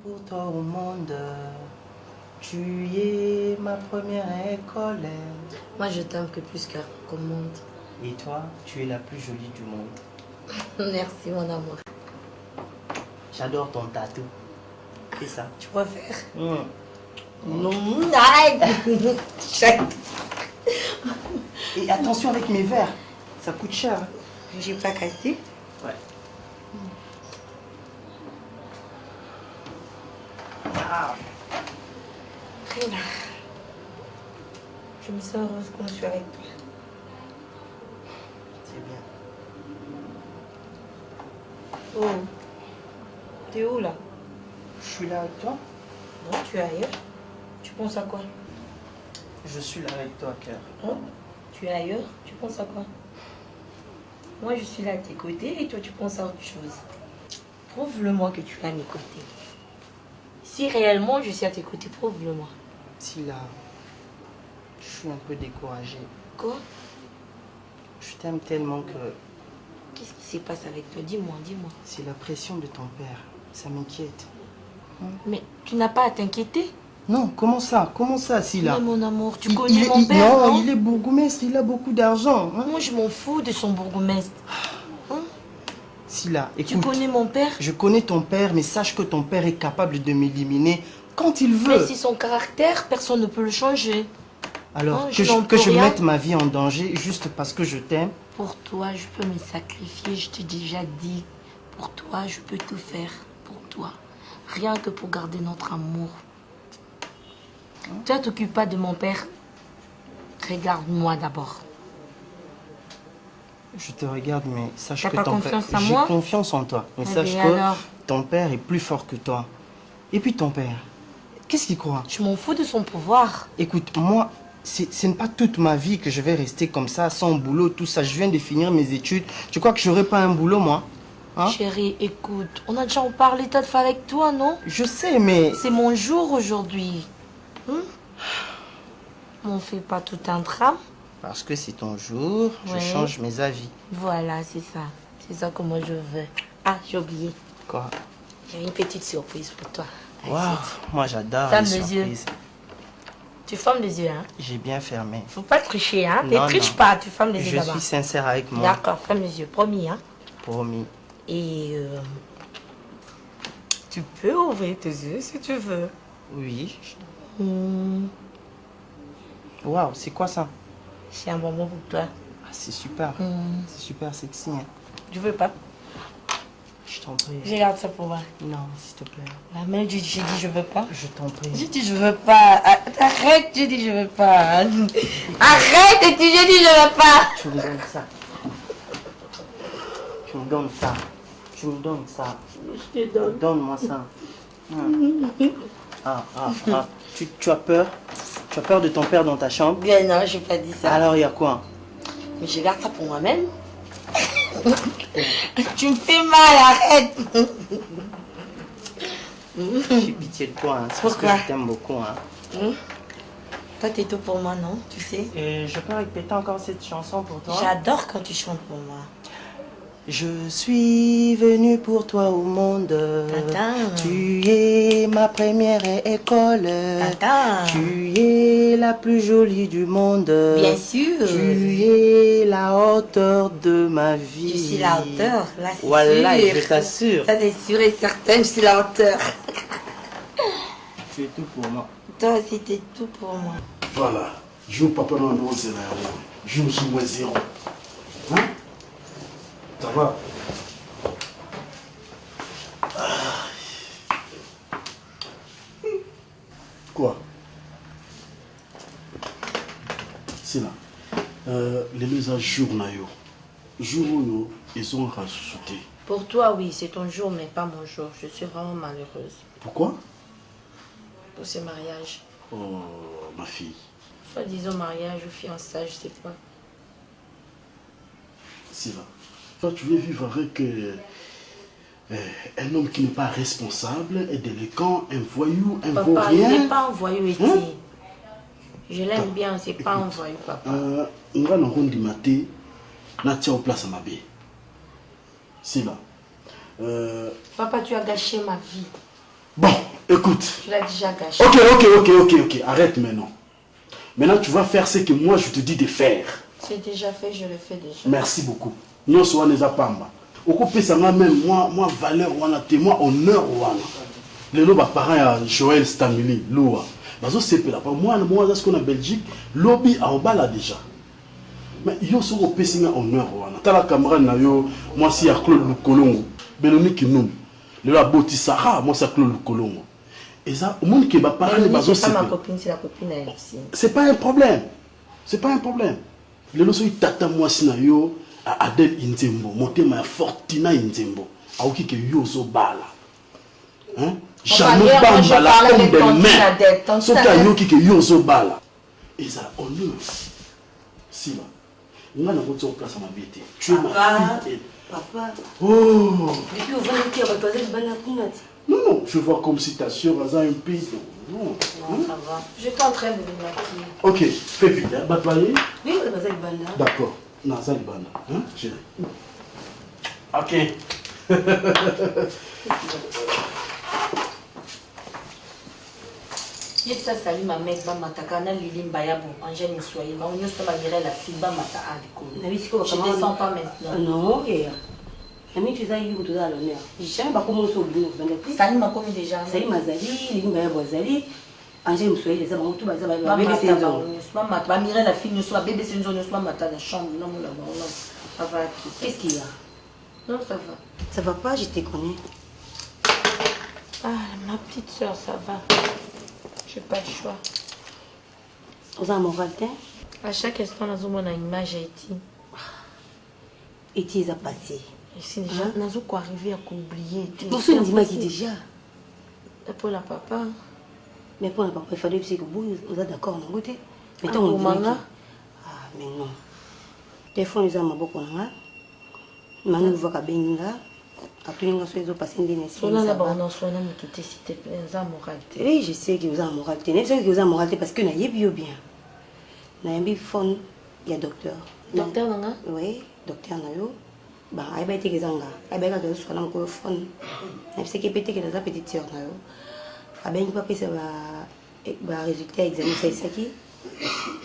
Pour toi au monde, tu es ma première école. Moi je t'aime que plus qu'au monde. Et toi, tu es la plus jolie du monde. Merci mon amour. J'adore ton tatou. C'est ça. Tu préfères Non, arrête. Et attention avec mes verres, ça coûte cher. J'ai pas cassé. Ouais. Voilà. Je me sens heureuse quand je suis avec toi. C'est bien. Oh, t'es où là? Je suis là avec toi. Non, tu es ailleurs. Tu penses à quoi? Je suis là avec toi, cœur. Hein? Tu es ailleurs. Tu penses à quoi? Moi, je suis là à tes côtés et toi, tu penses à autre chose. Prouve-le-moi que tu es à mes côtés. Si réellement je suis à tes côtés, prouve-le-moi. Si là, je suis un peu découragée. Quoi? Je t'aime tellement que... Qu'est-ce qui se passe avec toi? Dis-moi, dis-moi. C'est la pression de ton père. Ça m'inquiète. Mais tu n'as pas à t'inquiéter? Non, comment ça? Comment ça, Sila? Mais mon amour, tu connais mon père, non, il est bourgmestre, il a beaucoup d'argent. Hein? Moi, je m'en fous de son bourgmestre. Hein? Sila, écoute. Tu connais mon père? Je connais ton père, mais sache que ton père est capable de m'éliminer quand il veut. Mais si son caractère, personne ne peut le changer. Alors, hein, que je mette ma vie en danger juste parce que je t'aime? Pour toi, je peux me sacrifier, je t'ai déjà dit. Pour toi, je peux tout faire. Pour toi. Rien que pour garder notre amour. Toi, t'occupes pas de mon père. Regarde-moi d'abord. Je te regarde, mais sache que T'as pas ton père... confiance en moi? J'ai confiance en toi. Mais Eh sache bien, que alors? ton père est plus fort que toi. Et puis ton père, qu'est-ce qu'il croit? Je m'en fous de son pouvoir. Écoute, moi, ce n'est pas toute ma vie que je vais rester comme ça, sans boulot, tout ça. Je viens de finir mes études. Tu crois que je n'aurai pas un boulot, moi? Hein? Chérie, écoute, on a déjà en parlé tas de fois avec toi, non? Je sais, mais... C'est mon jour aujourd'hui. On fait pas tout un drame. Parce que c'est ton jour, je change mes avis. Voilà, c'est ça. C'est ça que moi je veux. Ah, j'ai oublié. Quoi? J'ai une petite surprise pour toi. Waouh, moi j'adore Ferme les les yeux. surprises. Tu fermes les yeux, hein? J'ai bien fermé. Faut pas tricher, hein? Non, Ne triche non. pas, tu fermes les yeux Je là-bas. suis sincère avec moi. D'accord, ferme les yeux, promis, hein? Promis. Et tu peux ouvrir tes yeux si tu veux. Oui. Waouh, c'est quoi ça? C'est un bonbon pour toi. Ah, c'est super. C'est super sexy. Hein. Tu veux pas? Je t'en prie. Je garde ça pour moi. Non, s'il te plaît. La mère, j'ai dit je veux pas. Je t'en prie. J'ai dit je veux pas. Arrête, j'ai dit je veux pas. Arrête, et j'ai dit je veux pas. Tu me donnes ça. Tu me donnes ça. Tu me donnes ça. Je te donne. Donne-moi ça. Tu as peur? Tu as peur de ton père dans ta chambre? Bien non, j'ai pas dit ça. Alors il y a quoi? Mais je garde ça pour moi-même. Tu me fais mal, arrête. J'ai pitié de toi, hein. C'est parce que Pourquoi? je t'aime beaucoup. Hein. Toi, t'es tout pour moi, non? Tu sais? Et je peux répéter encore cette chanson pour toi? J'adore quand tu chantes pour moi. Je suis venu pour toi au monde. Tata. Tu es ma première école. Tata. Tu es la plus jolie du monde. Bien sûr. Tu es la hauteur de ma vie. Je suis la hauteur, là c'est Voilà, sûr. je t'assure. Ça c'est sûr et certain, je suis la hauteur. Tu es tout pour moi. Toi aussi t'es tout pour moi. Voilà. Je papa dans le zéro. Je suis moins zéro. Hein? Ça va? Quoi? C'est là. Les deux jours, jour, ils ont rajouté. Pour toi oui, c'est ton jour mais pas mon jour. Je suis vraiment malheureuse Pourquoi? pour ce mariage. Oh, ma fille. Soit disons mariage ou fiançailles, je sais pas. C'est là. Toi, tu veux vivre avec un homme qui n'est pas responsable, et délinquant, un voyou, un Papa, il vaurien. n'est pas un voyou, Eti. Hein? Je l'aime bien, c'est pas un voyou, papa. On va dans le maté, na tia au place à ma baie. C'est là. Papa, tu as gâché ma vie. Bon, écoute. Tu l'as déjà gâché. Ok. Arrête maintenant. Maintenant, tu vas faire ce que moi je te dis de faire. C'est déjà fait, je le fais déjà. Merci beaucoup. Nous sommes les apamba. Au couper ça même moi valeur wana te moi honneur wana. Les loba parents à Joël Stamili loa. Bazo c'est là pas moi ce qu'on a Belgique lobby à obala déjà. Mais yo so au pesinga honneur wana. Tala camarade na yo moi si à Claude Lukolongo. Beloni Kinum. Le la Botisara moi c'est Claude Lukolongo. Et ça au monde qui va parler bazo c'est pas ma copine, c'est la copine à Epsi. C'est pas un problème. C'est pas un problème. Les loso tata moi si na yo à Adel Inzembo, motema ya Fortina Inzembo, aoki ke yozo bala. Hein? Jamais bambala comme des mains. Sauf qu'à yoki ke yozo bala. Et ça honneur. Si là. On a la route sur place à ma bête. Tu es ma fille. Papa. Oh. Depuis au vent qui a battu le bal à Pounati. Non, je vois comme si ta soeur a un pays. Non. Non, ça va. J'étais en train de me maquiller. Ok, fais vite. Hein? Batoyer. Oui, on a battu le bal là. D'accord. Non, ça est bon. Hein? Chérie. Ok. Yet ça salut ma mec, ba mataka na Lili Mbayabo, Angèle Moussouaye, ba on yose ba mirer la fille ba mata à l'école. Je descends pas maintenant. Non, et ami tu as eu tout à l'honneur. Jamais pas comment on s'oublie. Salut m'a commis déjà. Salut Mazali, Lili Mbayabo Zali. Angèle Moussouaye, les amants tout bazar Ba bébé c'est mata, ba mata, ba mirer la fille ne soit bébé c'est une zone, ne soit mata la chambre, non non non. Ça va. Qu'est-ce qu'il y a? Non, ça va. Ça va pas, je te connais. Ah, ma petite soeur, ça va. J'ai pas le choix. Aux amoureux, À chaque instant, nous avons une image à Eti. et tu es passé. Ici, déjà, nous avons arrivé à oublier. Pour ça, on dit qui déjà. Pour la papa. Mais pour la papa, il fallait que vous êtes d'accord, non? Mais Ah, pour maman. Ah, mais non. Des fois, nous avons beaucoup de gens. Maintenant, nous voyons que Benga. Après, nous avons passé une dénation. Sur la bonne, on soit là, s'il te plaît, nous avons moralité. Oui, je sais que vous avez moralité. Je sais que vous avez moralité parce que nous avons bien. Nous avons fond, il y a docteur. Docteur, non? Oui, docteur Nayo. Bah, il y a des gens. Il y a des gens qui ont fond. Il y a des petites sœurs. Il y a des résultat examen.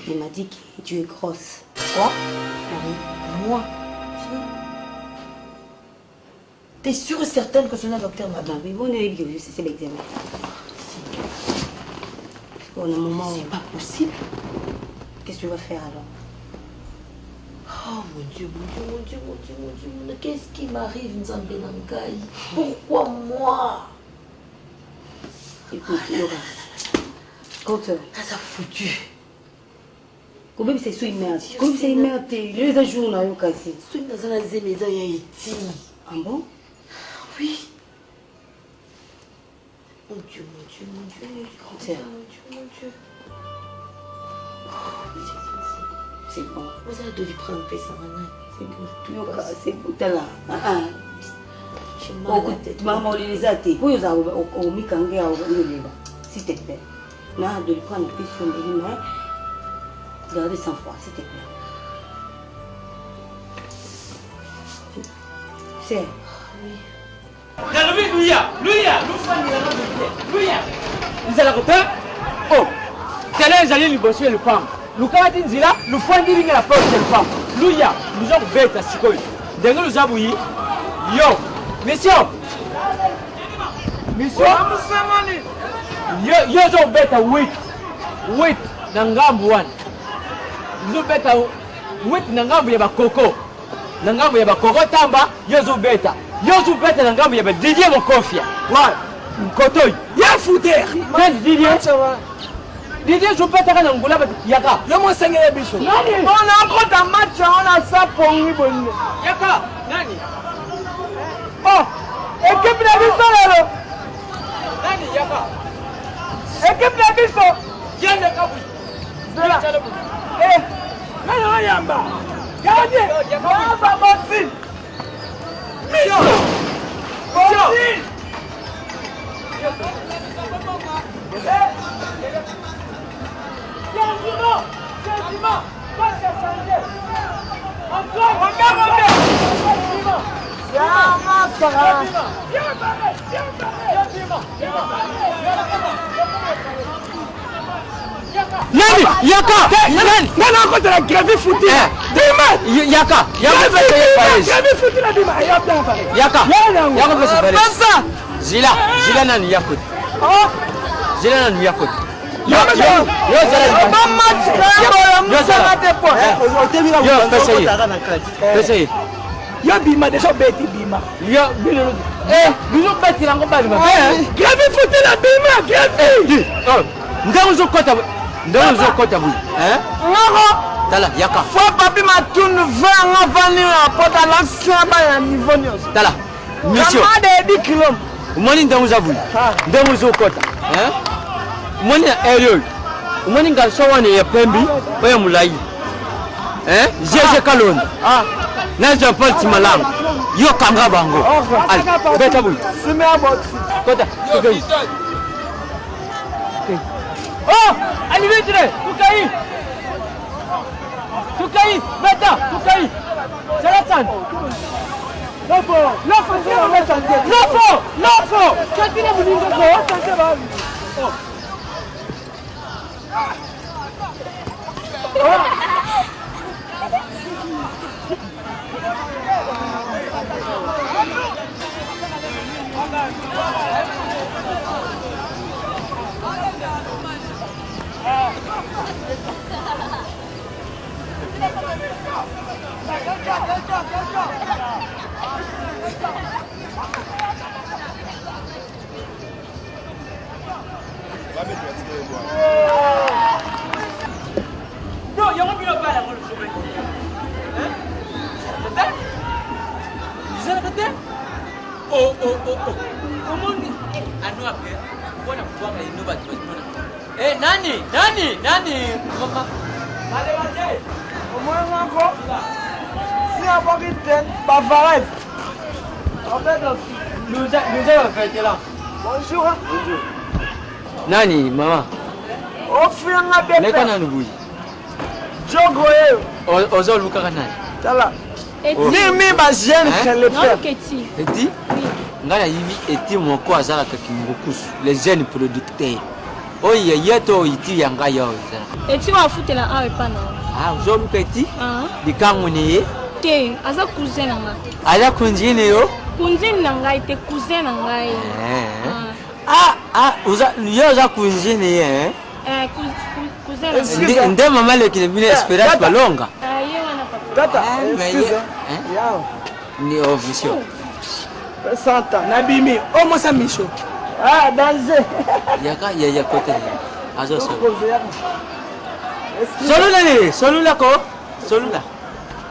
Il m'a dit que tu es grosse. Quoi? Oui. Moi? T'es sûre et certaine que c'est un docteur, Ah madame? ben oui, bon, c'est l'examen. Pour le moment, C'est pas possible. qu'est-ce que tu vas faire alors? Oh mon Dieu, mon Dieu. Qu'est-ce qui m'arrive, Nzambe Nangai? Pourquoi moi? Écoute, Laura. Quand Ça foutu. Comment c'est une merde? Comment c'est une merde? Les jours là, au cassé. Sois dans un zéméda ya Eti. Ah bon? Oui. Mon Dieu, mon Dieu, mon Dieu, mon Dieu, Tiens. mon Dieu, mon Dieu. C'est bon. Vous avez dû prendre un peu ça, Manan. C'est bon, tout passe. C'est bon. T'as là. J'ai mal à la tête. Maman, les a été. Pour au Mikanga, s'il te plaît. Là, de lui prendre un peu sur les mains. Regardez 100 fois, s'il te plaît. C'est. Vous allez repère? Oh, quel est allé lui bosser le pain? Nous quand il dit là, nous faisons dire la porte du pain. Louia, nous avons bête à Sikoy. Dès que nous avons yo, monsieur, yo avons bête à 8 nangambu one. Nous avons bête à 8 nangambu yaba coco. Nangambu yaba coco tamba, yo avons bête. Yo avons bête nangambu yaba Didier mon confia. Ouais. Kotoy, ya fouter. Mais Didier joue pas terrain Angola yaka. Yo mo sengele biso. On a encore un match on a ça pour nous bonne. Yaka, nani? Oh, équipe de biso lelo. Nani yaka? Équipe de biso. Yende kabui. Zela. Eh, nani yamba? Gardien. Yamba boxing. Mission. Boxing. Nani? Yaka! Nani encore de la gravée foutue? Dima! Yaka! Gravée foutue la Dima! Yaka! Yaka peut se faire. Zila nani yakut? Zila nani yakut? Yo, bima déjà bête bima. Yo, nous bête la ngomba bima. Grave foutu la bima, grave. Oh, ndazo kota. Ndazo kota bu. Ngako. Tala yaka. Faut pas bima tune 20 avant la porte à l'ancien ba niveau nyos. Tala. Monsieur. Kamade 10 km. Moni ndazo bu. Ndazo kota. Moni aérieux. Moni ngasho wane ya pembi, oya mulai. Jeje kalon. Na Jean-Paul Timalang. Yo kanga bango. Al, beta bu. Sime abot. Kota. Oh, anniversaire. Tukai, beta, Tukai. Zalatan. Lofo. Katina buningo ko, sanke ba. Non, il y a un peu de balle avant le chemin. Vous avez arrêté? Oh. Comment dit? Ah non, après, on va pouvoir aller nous battre. Eh, Nani. Maman. Allez. Au moins, encore. Si on va quitter, pas pareil. En fait, nous allons faire là. Bonjour. Nani, maman. Offre-moi des Leka nani buyi. Jogo Ozo luka nani. Tala. Mimi ba jeune le père. Eti? Ngala yivi eti moko azala kakimbukusu. Les jeunes producteurs. Oye yeto iti yanga yo. Eti wa futela awe pana. Ah, ozo luka eti? Dikangu ni. Te, aza cousin nanga. Aza kunjini yo? Kunjini nanga ite cousin nanga. Oza kunjini ye. Cousin nanga. Nde mama le kilebine Esperance Balonga. Ye wana papa. Tata, excuse. Yao. Ni officiel. Santa, Nabimi, oh moi ça Micho. Ah, danger. Ya côté. Azo so. Solula ko. Solula.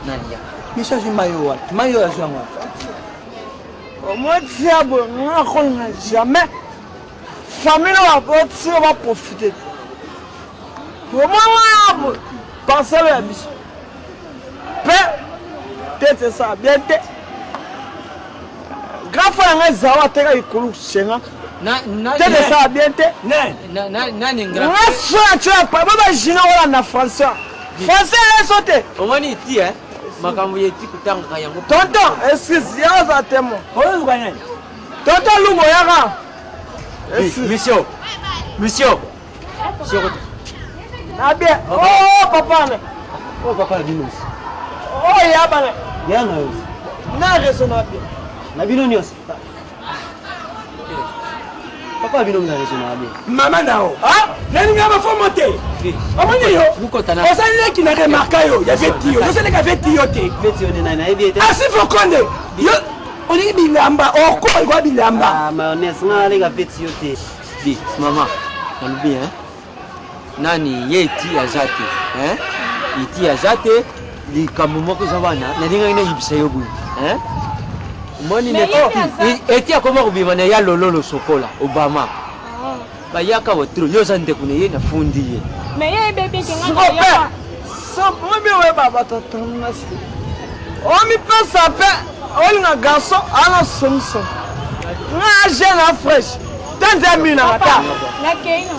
Nani ya. Micho je mayo wa. Mayo ya jwa wa. Au moins, diable, on n'a jamais. Famille va profiter. Au moins, pensez à la mission. Peut-être ça, bien peut-être. Grand frère, on a zawa teka ikulu shenga. Peut-être ça, bien peut-être. Nani grand frère. On a tu as pas baba jina wala na français. Français est sauté. On m'a dit hein. Makambo yeti kutanga yango. Tonton, excuse, y'a za temo. Oyo gagner. Tonton Lungo yaka. Monsieur. Ah bien. Oh papa. Oh papa Dinos. Oh yaba. Yana. Na raisonnable. Na bino nyos. Papa bino na raisonnable. Maman nao. Ah, nani ngaba faut monter. Amani yo. Bukotana. Osale ki na remarka yo, ya veti yo. Osale ka veti yo te. Veti yo na ebiete. Asifo konde. Yo oni bilamba, oh ko ba bilamba. Ah, mayonnaise ngale ka veti yo te. Di, maman. Nalubi hein. Nani yeti azate, hein? Yeti azate li kamumo ko zabana. Na dinga ina yibisa yo bu, hein? Moni ne eti akoma kubiba na ya lolo sokola Obama. Ba yaka wotro nyoza ndekune ye na fundi ye. Mais ye bébé qui nga ya. Sans premier ouais baba tatana si. O mi pensa pe, o nga garçon ala somso. Nga jeune fraîche. Tanza mi na mata. Na kei na.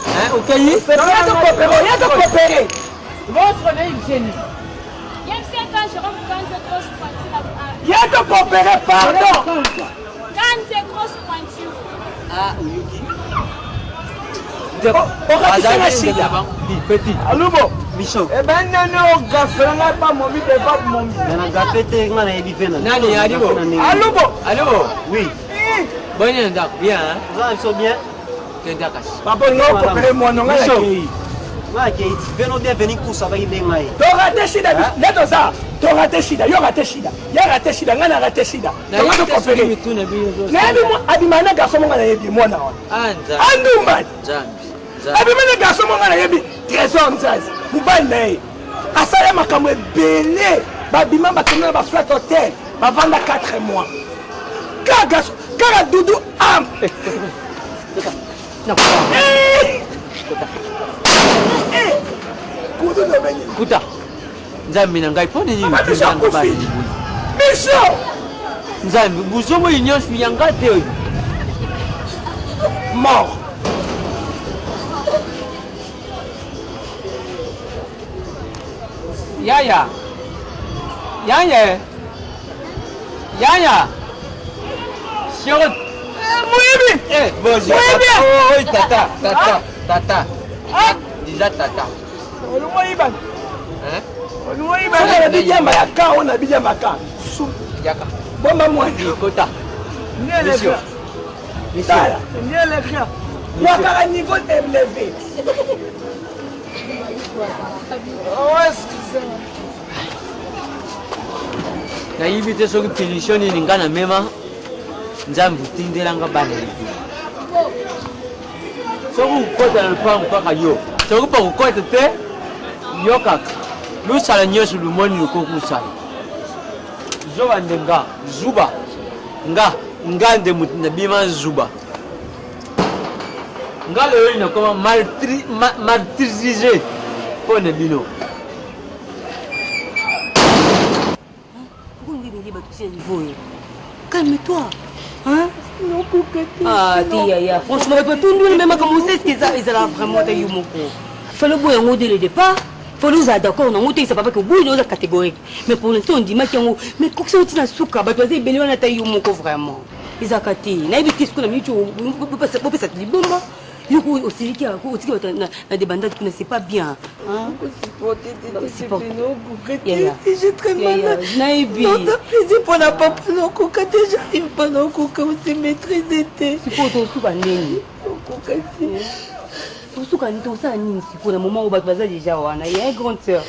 Hein, OK yi? Ya to coopérer. Votre nez génie. Il y a 5 ans je rentre quand c'est grosse pointure. Ya to coopérer pardon. Quand c'est grosse pointure. Ah, Uyuki. Petit. Alubo. Micho. Eh ben nano gafela pas momi de pas momi. Na gafete ngana ebi fena. Nani alibo? Alubo. Allô? Oui. Bonne ndak bien hein. Vous allez bien? Kendakas. Papa no coopérer moi non ngala ki. Ma ki beno de venir pour ça va ibe ngai. To raté shida. Leto ça. To raté shida. Yo raté shida. Ya raté shida ngana raté shida. To to coopérer. Na bi mo abimana garçon ngana yebi mo na. Anza. Andu man. Zambi. Abimana garçon ngana yebi. Trésor nzazi. Mubane. Asala makamwe belé. Babima bakena ba flat hotel. Ba vanda 4 mois. Kaga kara dudu am. Kuta. Nzambi na ngai pone ni mutanga ba. Micho. Nzambi buzomo inyosu yanga te oyo. Mort. Yaya. Short. Moyibi. Bonjour. Oh, tata. Ah, déjà tata. Moyiba. Hein? Moyiba na bijamba ya ka ona bijamba ka. Su yaka. Bomba mwani. Kota. Monsieur. Monsieur. Niele kya. Wakara niveau élevé. Oh, excusez-moi. Na hivi te soki punition ni ngana mema nzambu tindelanga bana hivi soku kota na lupango mpaka yo soku pa kukota te yo kaka lusala nyoso lumoni lukokusala zoba ndenga zuba nga nde mutu na bima zuba nga lelo inakoma martyrisé pone bino. Calme-toi. Hein? Ah, Tia, franchement, tout le monde même commencé ce qu'ils ont vraiment eu mon coup. Il fallait bien dès le départ. Il faut nous d'accord, on a monté, c'est pas que vous êtes catégorique. Mais pour l'instant, on dit mais quand c'est un souka, bah tu as belé on a taillé mon coup vraiment. Ils ont caté. N'a eu qu'est-ce qu'on a mis tu peux pas ça libomba. Du coup aussi qui a des bandades qui ne c'est pas bien. Hein? J'ai très mal. Naïbi. Non, ça plaisir pour la papa non coca j'arrive pas non coca aussi maîtriser. C'est pour ton souka nini. Coca. Pour souka tout ça nini c'est pour le moment où baza déjà wana il y a une grande sœur.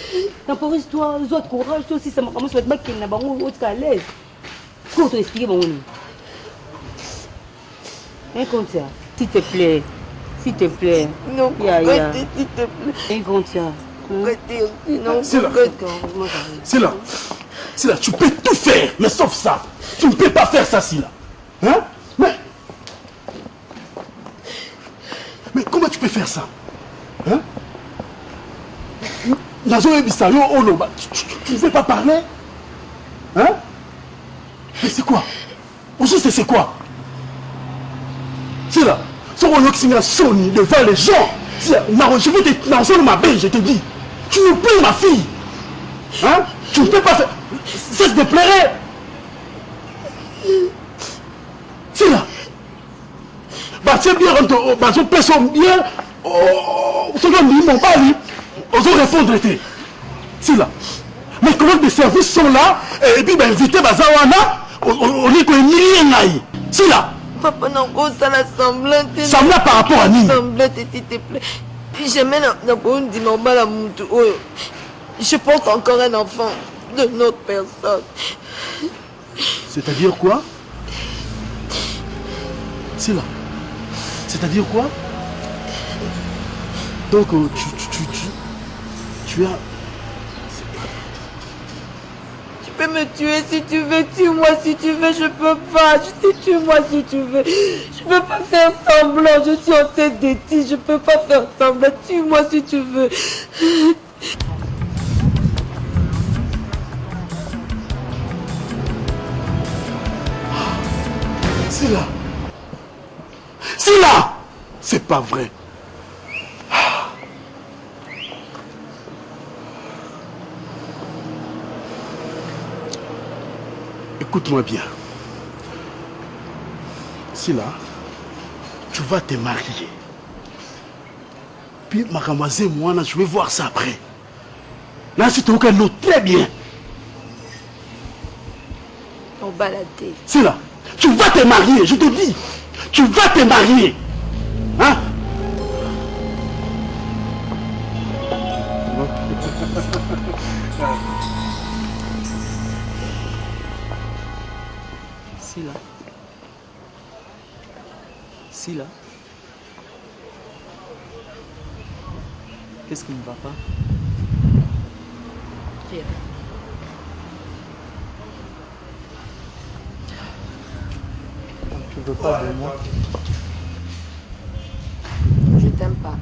Temporise-toi, sois courage toi aussi ça m'a commencé à te battre na bango au à l'aise. Comment te expliquer bon nini? Un concert, s'il te plaît. S'il te plaît. Non, s'il te plaît. Un concert. C'est là, tu peux tout faire, mais sauf ça. Tu ne peux pas faire ça, Sila. Hein? Mais comment tu peux faire ça? Hein? Tu ne veux pas parler? Hein? Mais c'est quoi? Aujourd'hui, c'est quoi? C'est là. Sony devant les gens. Je veux te lancer ma belle, je te dis. Tu me plais, ma fille. Hein? Tu ne peux pas faire. Cesse de pleurer. C'est là. C'est bien, on personne bien. Ce qu'on dit, mon pari, on doit répondre. C'est là. Mes collègues de service sont là. Et puis, invité Bazawana, on dit qu'on est milliers. C'est là. Papa, non, ça la semblante. Semblant par rapport à nous. Semblante, s'il te plaît. Puis jamais on dit normal à Moutou. Je porte encore un enfant de notre personne. C'est-à-dire quoi? C'est là. C'est-à-dire quoi? Donc, tu as... Tu peux me tuer si tu veux, tue-moi si tu veux, je peux pas. Tue-moi si tu veux. Je peux pas faire semblant, je suis enceinte de ti, je peux pas faire semblant. Tue-moi si tu veux. C'est là. C'est là. C'est pas vrai. Écoute-moi bien. C'est là. Tu vas te marier. Puis ma ramasse, moi, je vais voir ça après. Là, c'est ton cas, très bien. On baladait. C'est là. Tu vas te marier, je te dis. Tu vas te marier. Hein? Sila. Sila. Qu'est-ce qui ne va pas? Pierre. Tu veux pas de moi? Je t'aime pas.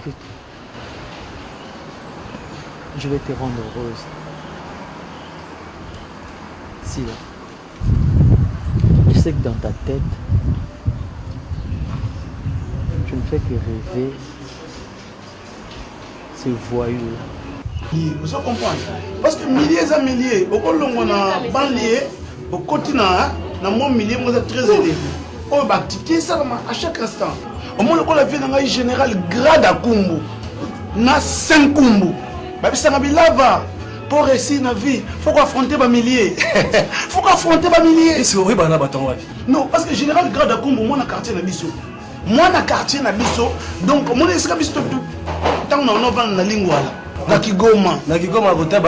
Écoute, je vais te rendre heureuse. Sila. Je sais que dans ta tête, tu ne fais que rêver ce voyou-là. Vous comprenez? Parce que milliers et milliers, au Colombo, na banlieue, au continent, dans mon millier, moi, c'est très élevé. On va activer ça à chaque instant. Au moins, le la vie d'un général grade à Kumbu, na 5 Kumbu. Ça m'a dit là-bas. Pour réussir dans la vie, il faut affronter les milliers. Il faut affronter les milliers. Et c'est horrible, non, parce que le général grade à Kumbu, moi, dans le quartier, moi, dans le quartier, donc, moi, je suis tout. Tant qu'on a dans la langue, Nakigoma. Nakigoma, voté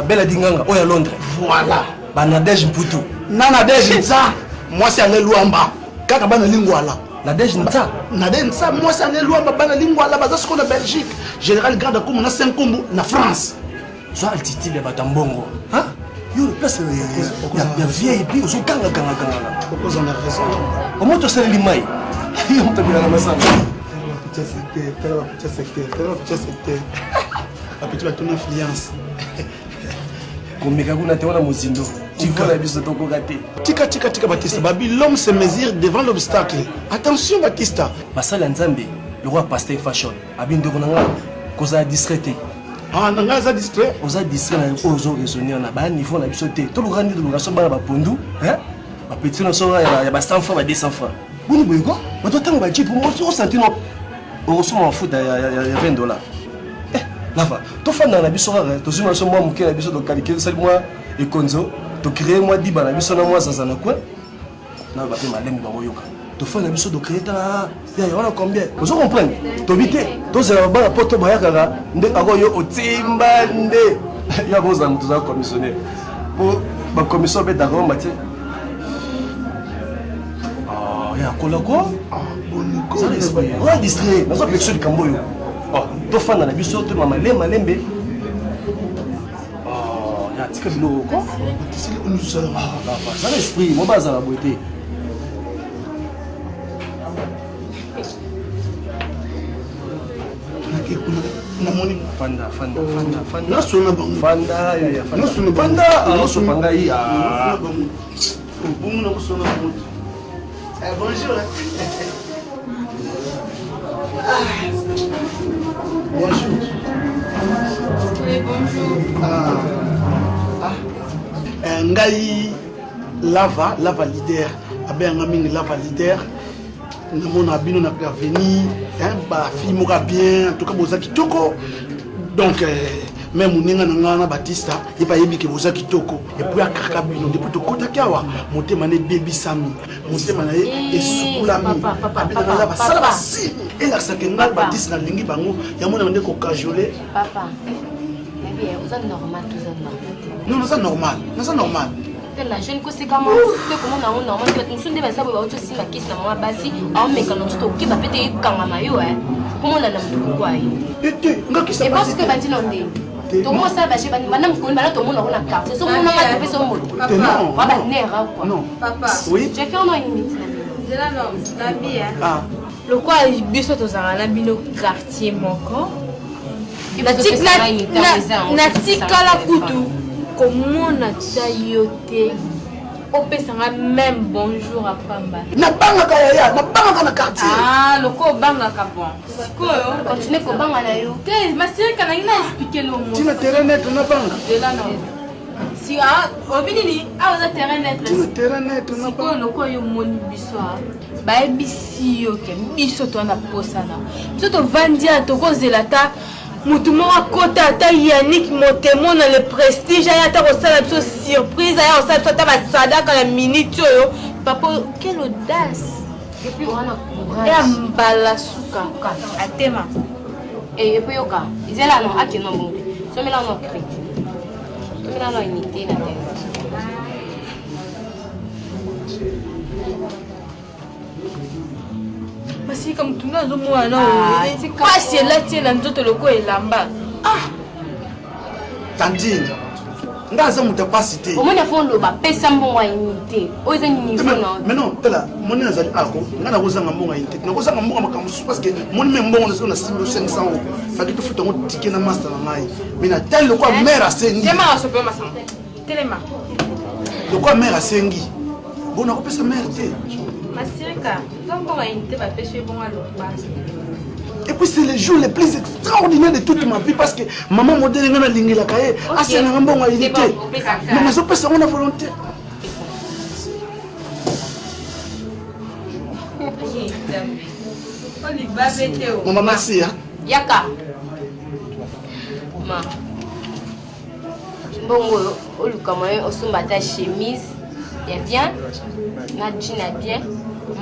Bella Dinganga, à Londres. Voilà. Nadège Mputu. Nadège Nza. Moi, c'est allé Luamba. Kaka bana lingwala. Nadège Nza. Nadège Nza. Moi, c'est allé Luamba bana lingwala. Parce qu'on a Belgique. Général Grade comme on a 5 combos na France. Soit altitude de Batambongo. Hein? Yo, le place, il y a vieille, et puis on se ganga. Pourquoi on a raison? Au moins, tu sais l'imai. Il on t'a mis la masse. Petit secteur. Après, tu vas ton influence. Tika Batista. L'homme se mesure devant l'obstacle. Attention Batista. Basala Nzambe, le roi pasteur fashion. Abindo Ronanga, Koza discrété. Ah, Nanga za distrait. Oza distrait na ozo raisonner na ba niveau na bisoté. To le randi de l'oration ba pondu, hein? Ba petit na so ya ba 100 francs, ba 200 francs. Boni boyko, ba to tango ba ji pour moi so senti no. On reçoit en foot ya $20. Lava, tu fais dans la biso rare, tu sais moi mon la biso de calculer c'est moi et konzo, tu crées moi 10 la biso na moi ça na quoi? Na ba pe malem ba boyoka. Tu fais la biso de créer ta ya on a combien? Vous comprenez? Tu vite, tu sais ba la poto ba yakala, ndé akoyo otimbande. Ya boza mutu za commissionnaire. Pour ba commission be d'accord mati. Ah, ya kola quoi? Ah, boniko. Ça les on a distrait, na so plexion du Camboyo. Oh, tu fais dans la biso tu malembe. Oh, ya tika fait bleu quoi. C'est le nous sommes. Ça l'esprit, mon bas à la beauté. Fanda. Nasona bango. Fanda ya. Nasona Fanda. Nasona banga yi ah. Bonjour. Bonjour. Oui, bonjour. Ngai lava leader. Abenga mingi lava leader. Namona bino na prévenu ba fille moka bien en tout cas boza kitoko donc même uninga na Batista et pas yebi ke boza kitoko et puis akaka bino depuis to kota kawa motema ne baby sami motema na e sukulami abina na ba sala ba si et la sakenga Batista na lingi bango ya mona ndeko cajolé Papa, eh bien, vous êtes normal, tout ça normal. non ça normal ça normal. La jeune que c'est comment on normal nous sommes des personnes qui ont aussi ma question moi basi on met quand on qui va péter quand mayo comment on a tout quoi et parce que bandi non ndé to mo ça ba chez bandi manam ko bana to mo na na carte so mo na ka peso mo non ba nera quoi non Papa. oui j'ai fait un minute C'est là, non, la vie, hein. ah Le quoi, biso to zara bino quartier moko. Na tika la kutu. Comment na tia yote. Opesanga même bonjour à Pamba. na banga kaya na banga na quartier Ah, le ko banga ka bon. Sikoyo. continue ko banga na yo Te, ma sœur kana ina expliquer le mot. tu na terrain net na banga De là non. Si ah, obinini, ah on a terrain net. tu na terrain net na Sikoyo banga le ko yo moni biso. Ba ebisi yo ke biso to na posana. Biso to vandia to ko zelata. Mutu moko kota ata Yannick Motemo na le prestige aya ata kosala biso surprise aya kosala biso ata basadaka na minute oyo papa quelle audace et puis on a ya courage mbala suka atema et puis yoka izela non akino mo so mela no crédit so mela no unité na tête basi comme tout na zomona na pasi elati na nzoto loko elamba tantine ndaza muta pasi te au moins fond lo ba pesa mbongo unité oza niveau na mais non tela moni nazali ako ngana kozanga mbongo inte na kozanga mbongo makamu parce que moni même mbongo na 500 euros faki to futa ngo ticket na master na ngai mais na tel quoi mère asengi tema asope masama telema le quoi mère asengi bona ko pesa mère te masirika donc on va unité ba pesa bon à l'opasi. et puis c'est les jours les plus extraordinaires de toute ma vie parce que maman modèle ngana lingela kaye asena ngambongo inte mais mazo pesa ngona volonté maman merci hein yaka ma bongo oluka moyo osomba ta chemise ya bien na jean ya bien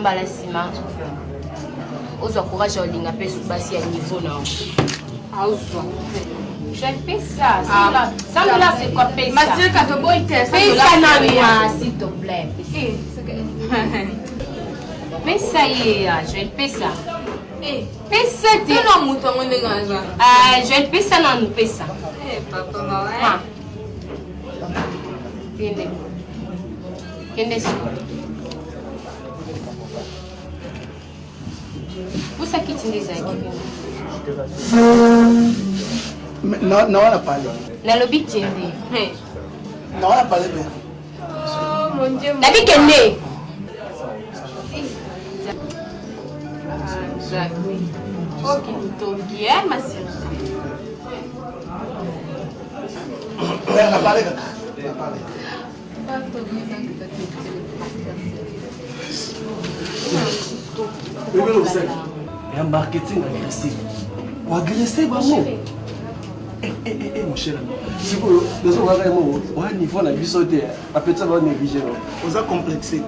mbala sima ozwa courage olinga pe subasi ya niveau na Auzwa. je fais ça ça là c'est quoi pesa Masirika to boy test. pesa na moi s'il te plaît pesa ya je vais pesa pesa te Tena mutu ngone ngaza. ah je vais pesa na nous pesa Papa mawa. ah kende Usa kiti ndiza kipindi. na wana pale Nalobi kende. na wana pale bien Oh mon Dieu. Nabi kende. Ok, togi eh masirika. na pale kaka na pale Et un marketing agressif. Ou agressé, bango. Mon cher ami. Si vous avez un niveau de vie sauté, après ça, vous allez négliger. vous êtes complexé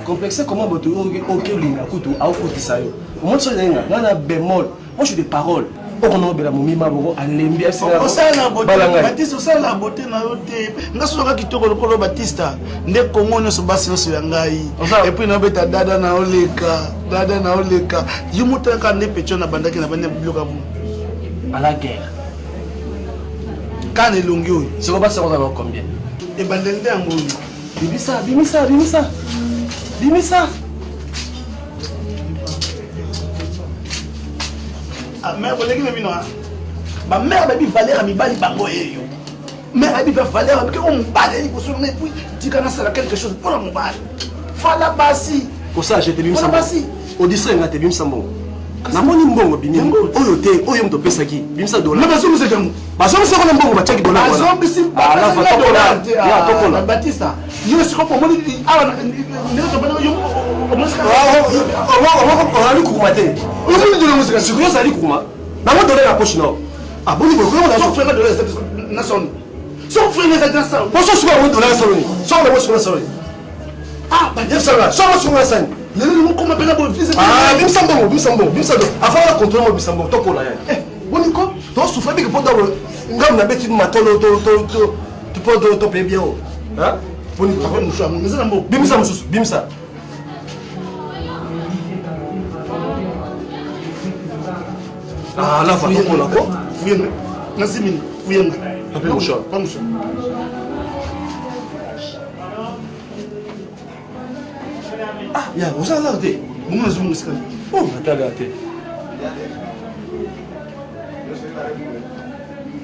Complexé, comment vous avez ok, au moins, on a bémol. Moi, je suis des paroles. On a la momie, Batista osala beauté na yo te nga soka kitoko lokolo Batista nde kongo nyonso basi nyonso ya ngai et puis nabeta dada na oleka yo motaka nde pecho na bandaki na bande biloko bu à la guerre. Quand est longue? C'est quoi ça va combien? Et bandende yango. Bimisa, bimisa, bimisa. Bimisa. Ah, mère, vous avez vu, non? Ma mère a mis Valère à mi bali bango et yo. Mère a mis Valère à mi on balai pour son nez. Oui, tu connais ça quelque chose pour mon mari. Fala basi. Pour ça, j'ai été Fala basi. Au district, on a été bimisa mbongo. Namoni mbongo bimi. Oyo te, oyo mto pesa ki. Bimisa dollar. Mais parce que c'est comme. Parce que c'est comme mbongo bachaki dollar. Azombi sim. Ah, là, va tokola. Ya tokola. Batista. Yo c'est comme moi dit ah ne te pas yo. On a lu koumate. On a lu de la musique. C'est quoi ça li kouma? Namo donner la poche non. Ah bon niveau comment on a fait de la nation. Sauf frère les agents. Pour ça, je vais donner la salon. Sans la poche sur la salon. Ah, bah bien ça là. Sans la sur la scène. Comment appelle la fils? Ah, bimsambo, bimsambo, bimsambo. Avant la contrôle moi bimsambo, tokola ya. Eh, boniko, toi souffre que pour dans ngam na beti matolo tu peux to payer bien. Hein? Boniko, bimsa mususu, bimsa. Ah, là va tokola quoi? Fouyenga. Nasi mini, fouyenga. Appelle mon chat. Pas mon chat. Ah, ya, vous allez regarder. Moi je me suis. Oh, attends, attends.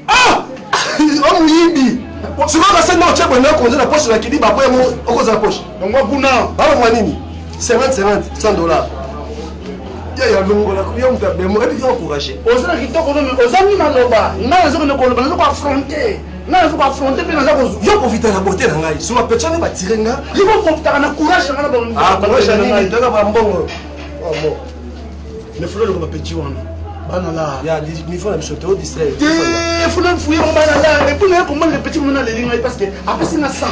Ah! Oh, Muyimbi! C'est quoi la scène où tu as besoin de la poche de la Kidi, bah, après, on cause la poche. Donc, moi, Bouna. Ah, moi, Nini. 50, 100 dollars. Il y a le monde qui est encouragé. Aux gens qui t'ont connu, aux amis, Maloba, n'a pas de nous affronter. N'a pas affronter, mais nous avons profité de la beauté de la sur ma petite va tirer. Ils vont profiter de la courage. Ah, courage, il y a un bon. Mais il faut le petit one. Il y a des niveaux de sauter au distrait. Il faut le fouiller en banala. Et puis, comment les petits monats les lignes parce que après, c'est un sang.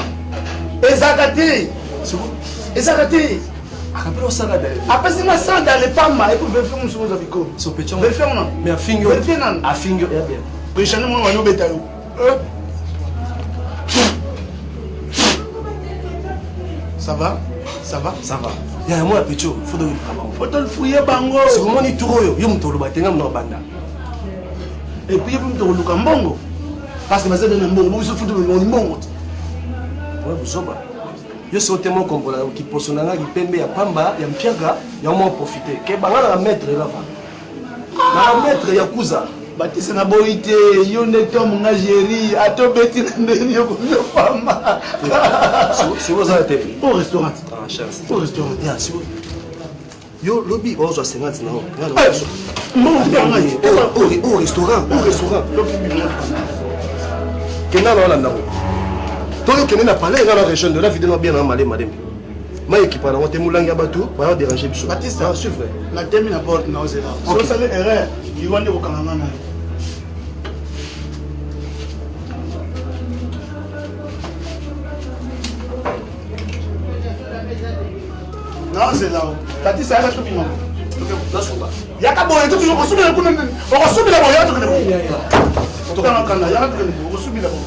Et ça a gâté. Et ça a gâté. Après, c'est un sang dans les palmes. Et puis, faire un chose avec eux. C'est petit. Mais à finger. À finger. Préchané, moi, on va nous bétail. Ça va? Ça va? Ça va. Il y a un mois, petit, il faut le fouiller, bango. C'est comment il tourne, il y a un tour de bâtiment dans le banda. Et puis, il y a un tour de bambongo. Parce que ma zèle est un bongo, il se fout de mon bongo. Ouais, vous savez. Je suis tellement comme qui pose son anga, qui pembe, il y a pamba, il y a un piaga, il y a un moins profité. Que banga la maître là-bas. La maître, il y a cousa. Baptiste na boité, yo neto mon Algérie, à to beti na ndeni yo fama. Si vous avez au restaurant. Ah, chance. Au restaurant. Ya, si vous. Yo lobby on soit 50 non. Au restaurant, au restaurant. Kena na Hollande. Toi qui na parler dans la région de la vidéo bien en malé madame. Ma équipe na wote mulanga batou, va déranger biso. Baptiste, suivre. La termine à porte na ozela. So ça l'erreur, il va ne okanga na. Non, c'est là. Tati, ça va être bien. Il y a qu'à boire, tu vas subir la boîte. On va subir la boîte. On va subir la boîte.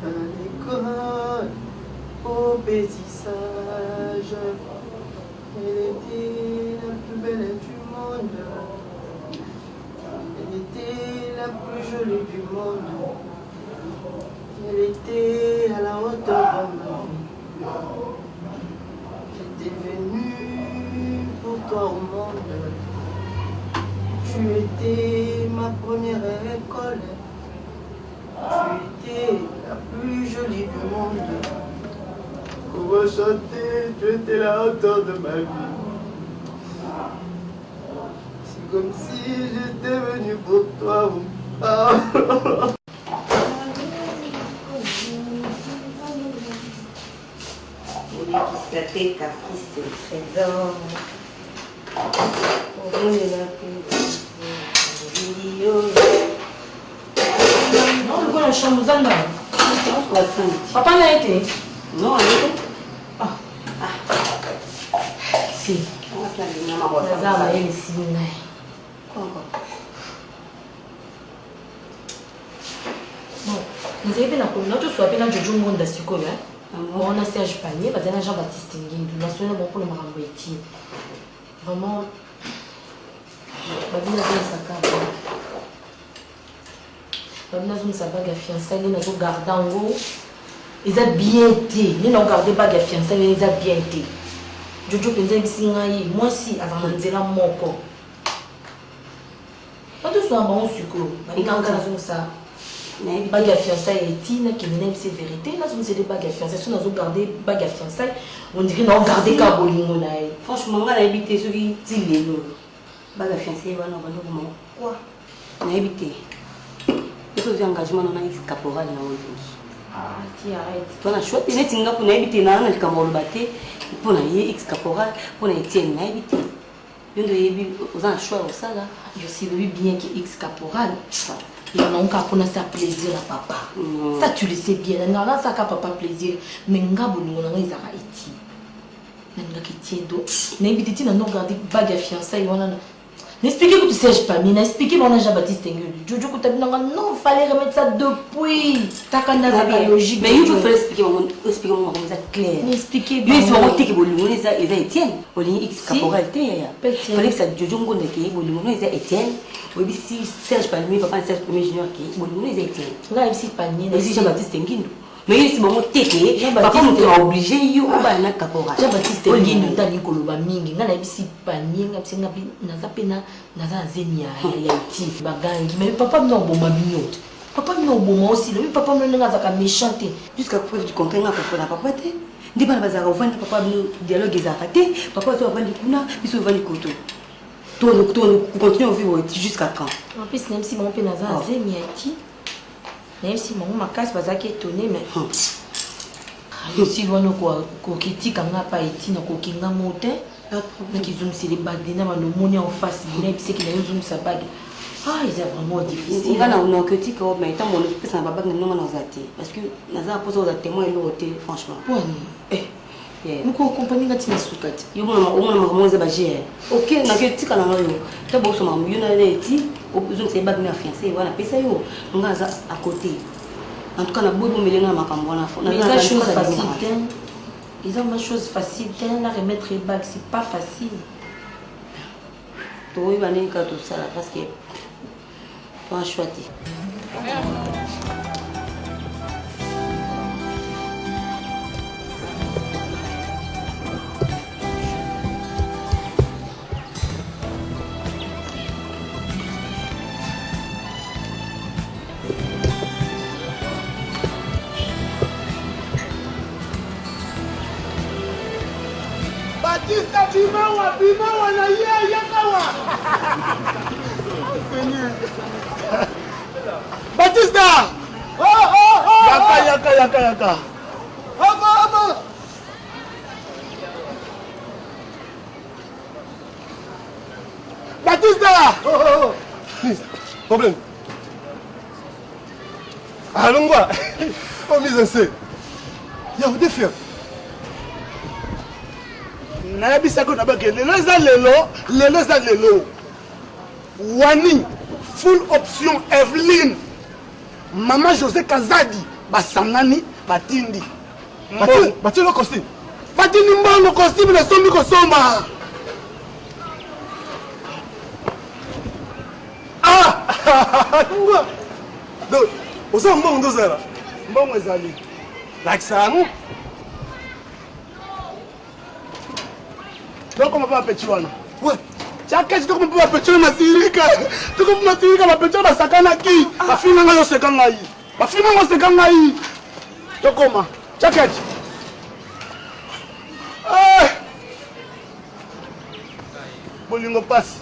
l'école, au petit sage, elle était la plus belle du monde. Elle était la plus jolie du monde. Elle était à la hauteur de ma vie. J'étais venue pour toi au monde. Tu étais ma première école. Tu étais la plus jolie du monde. On va chanter, tu étais la hauteur de ma vie. C'est comme si j'étais venu pour toi. Ah. Caprice, trésor. Non, le la chambre Zanda. Papa n'a été. Non, elle était. Ah. Si. Nazar, elle est si bien. Quoi encore? Bon, nous avons bien appris. Notre soit bien Jojo Monde Siko là. On a Serge Panier, parce que Jean-Baptiste Nguyen. Nous avons bon pour le Maramboueti. Vraiment. Babina Zone Saka. Babina Zone Saka la fiançaille, nous avons gardé en gros. Ils ont bien été. Nous avons gardé pas la fiançaille, ils ont bien été. Jojo Penza Bisingaï, moi si avant Manzela Moko. Pas tout soit bon sucre. Babina Zone Saka. Bague à fiançailles et Tina qui n'est pas vérité. Là, on des bagues à fiançailles. Si on a gardé bague à fiançailles, on dirait qu'on a gardé Cabolino. Franchement, on a habité sur les îles. Bague à fiançailles, on a comment? Quoi? On a habité. Et tous les engagements, on a eu caporal. Ah, tu arrêtes. On a choisi. On a habité dans le Cameroun. On a eu ex caporal. On a été en habité. On a choisi ça là. Je sais bien qu'il est ex caporal. Il y en a un qui a ça plaisir à papa. Ça tu le sais bien. Il y en a ça qui a papa plaisir. Mais il y a un qui a Haïti. Il y a un qui tient d'eau. Il y a un qui a regardé bague à fiançailles. N'expliquez que tu sais pas, mais n'expliquez pas Jean-Baptiste Nguyen. Jojo que tu as dit non, il fallait remettre ça depuis. T'as qu'à la logique. Mais il faut expliquer comment ça clair. N'expliquez pas. Il faut que tu aies les Étienne. Il y a X caporal. Il fallait que ça Jojo Ngonde qui est les Étienne. Oui, si Serge Palmier, papa Serge Palmier Junior qui est les Étienne. Là, ici Palmier. Mais si Jean-Baptiste Nguyen. Mais si bon tété, papa nous a obligé yo ba na caporal. Jean-Baptiste Nguyen ndani koloba mingi ngana bisi Palmier ngapsinga naza pena naza zenia ya Haïti bagangi. Mais papa non bon mabinote. Papa non bon aussi, le papa non ngaza ka méchanté. Jusqu'à preuve du contraire na papa té. Ndi bana bazara vendre papa no dialogue ezarate, papa to vendre kuna, biso vendre koto. Toi nous continuons à vivre jusqu'à quand? En plus même si mon père naza zenia Haïti. Même si mon casse va étonné, mais aussi loin de quoi, qui n'a pas été dans le moteur, qui ont mis les bagues, ils ont mis en face, ils ont mis sa bague. Ah, ils ont vraiment difficile. Il y a un petit peu, mais tant que je ne sais pas, parce que nous avons posé des témoins et l'autre, franchement. Nous comprenons que tu es soukat. Il y a un bagage. Ok, nous avons dit que nous avons dit que ces bagues fiancées, voilà, puis ça y est, nous avons à côté. En tout cas, nous avons beaucoup de choses. Mais ça, chose facile. Ils ont une chose facile. La remettre les bagues, c'est pas facile. Tu vas aller tout ça parce que tu as choisi. Batista Bimawa na Yakawa. Seigneur. Batista! Oh! Yaka. Ava! Batista! Oh! Please, problème. Allons voir. Oh, mise en scène. Il y a un défi. Nayabisako na bake lelo eza lelo Wani full option Evelyne Maman José Kazadi basangani batindi batie le costume batindi mbongo costume na sombi kosomba donc oza mbongo ndozala mbongo ezali lakisa yango tokoma mpe bapeti wana chaketi tokoma mpe bapeti wana masirika tokoma masirika bapeti wana basakanaki bafili nanga yoseka ngai bafili nanga yoseka ngai tokoma chaketi bolingo pasi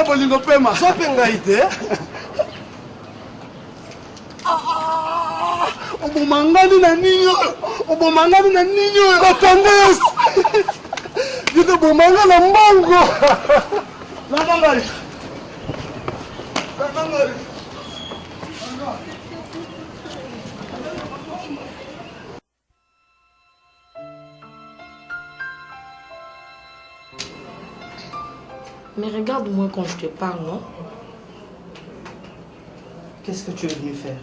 bolingo pema so mpe ngai te obomangani na nini oyo obomangani na nini oyo batandesi yete bomanga na mbongo nakangari Mais regarde-moi quand je te parle, non? Qu'est-ce que tu es venu faire?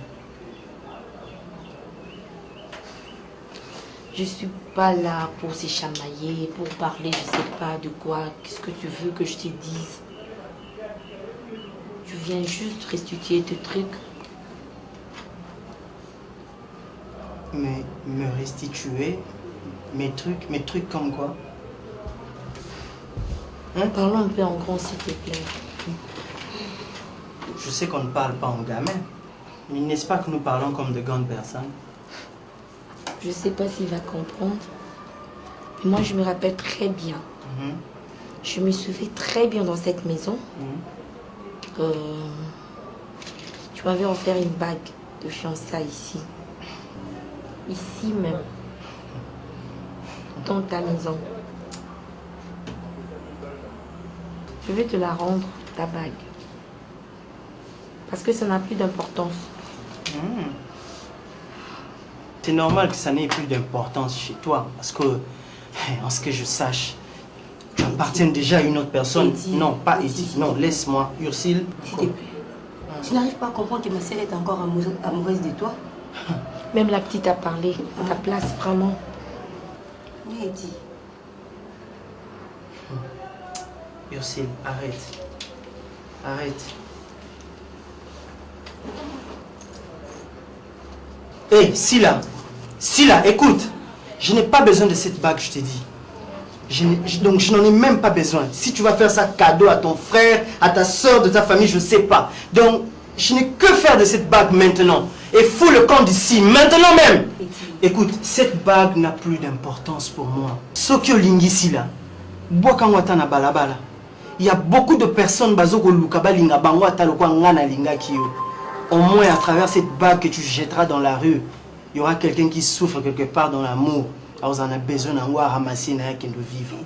Je suis pas là pour se chamailler, pour parler, je sais pas de quoi. Qu'est-ce que tu veux que je te dise? Tu viens juste restituer tes trucs. Mais me restituer mes trucs comme quoi? Hein? Parlons un peu en grand, s'il te plaît. Je sais qu'on ne parle pas en gamin, mais n'est-ce pas que nous parlons comme de grandes personnes? Je sais pas s'il va comprendre, mais moi je me rappelle très bien. Je me souviens très bien dans cette maison. Tu m'avais offert une bague de fiançailles ici. Ici même. Dans ta maison. Je vais te la rendre, ta bague. Parce que ça n'a plus d'importance. C'est normal que ça n'ait plus d'importance chez toi. Parce que, en ce que je sache, tu appartiens déjà à une autre personne. Eddie. Non, pas Eddie. Non, laisse-moi. Ursule. S'il te plaît. Tu n'arrives pas à comprendre que ma sœur est encore amoureuse de toi? Même la petite a parlé. À ta place, vraiment. Oui, Eddie. Ursule, arrête. Arrête. Hé, Sila, écoute. Je n'ai pas besoin de cette bague, je t'ai dit. Donc je n'en ai même pas besoin. Si tu vas faire ça cadeau à ton frère, à ta soeur, de ta famille, je ne sais pas. Donc je n'ai que faire de cette bague maintenant. Et fous le camp d'ici, maintenant même. Écoute, cette bague n'a plus d'importance pour moi. Sokyo lingi Sila. Boakangwata na balabala. Il y a beaucoup de personnes bazoko lukaba linga bangwata lokwa ngana linga kiyo. Au moins à travers cette bague que tu jetteras dans la rue, il y aura quelqu'un qui souffre quelque part dans l'amour. Alors on a besoin d'en ramasser n'a qui nous vivre.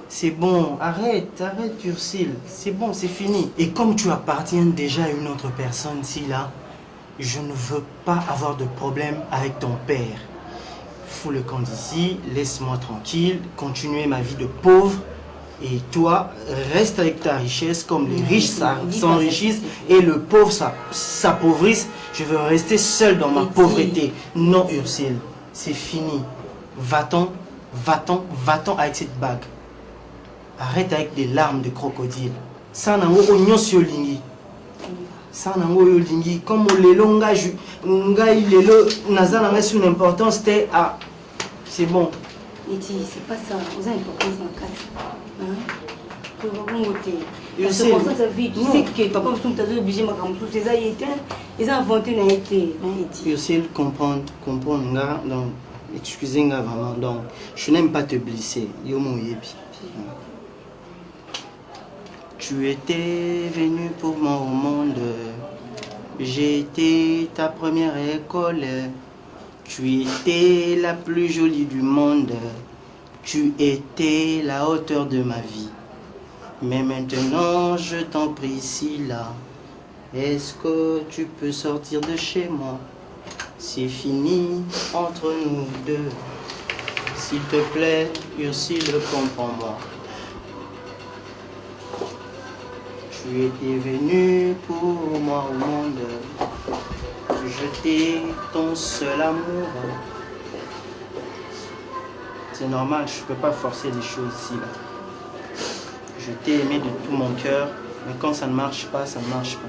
C'est bon, arrête Ursule. C'est bon, c'est fini. Et comme tu appartiens déjà à une autre personne, Sila, je ne veux pas avoir de problème avec ton père. Fous le camp d'ici, laisse-moi tranquille, continuer ma vie de pauvre. Et toi, reste avec ta richesse, comme les riches s'enrichissent et le pauvre s'appauvrisse. Je veux rester seul dans ma pauvreté. Non, Ursule, c'est fini. Va-t'en avec cette bague. Arrête avec des larmes de crocodile. Ça n'a pas de lingi. Ça n'a pas de lingi. Comme le langage, n'a une importance. C'est bon. Eddie, c'est pas ça. Vous avez importance dans la case. C'est pour ça, ça vit. Tu sais que papa est obligé de faire ça. Ils ont inventé une été. Ursule, comprendre. Donc, excusez-moi vraiment. Donc, je n'aime pas te blesser. Tu étais venu pour moi au monde. J'ai été ta première école. Tu étais la plus jolie du monde. Tu étais la hauteur de ma vie. Mais maintenant, je t'en prie, Sila, est-ce que tu peux sortir de chez moi? C'est fini entre nous deux. S'il te plaît, Ursule, comprends-moi. Tu étais venu pour moi au monde. J'étais ton seul amour. C'est normal, je ne peux pas forcer les choses ici. Là. Je t'ai aimé de tout mon cœur, mais quand ça ne marche pas, ça ne marche pas.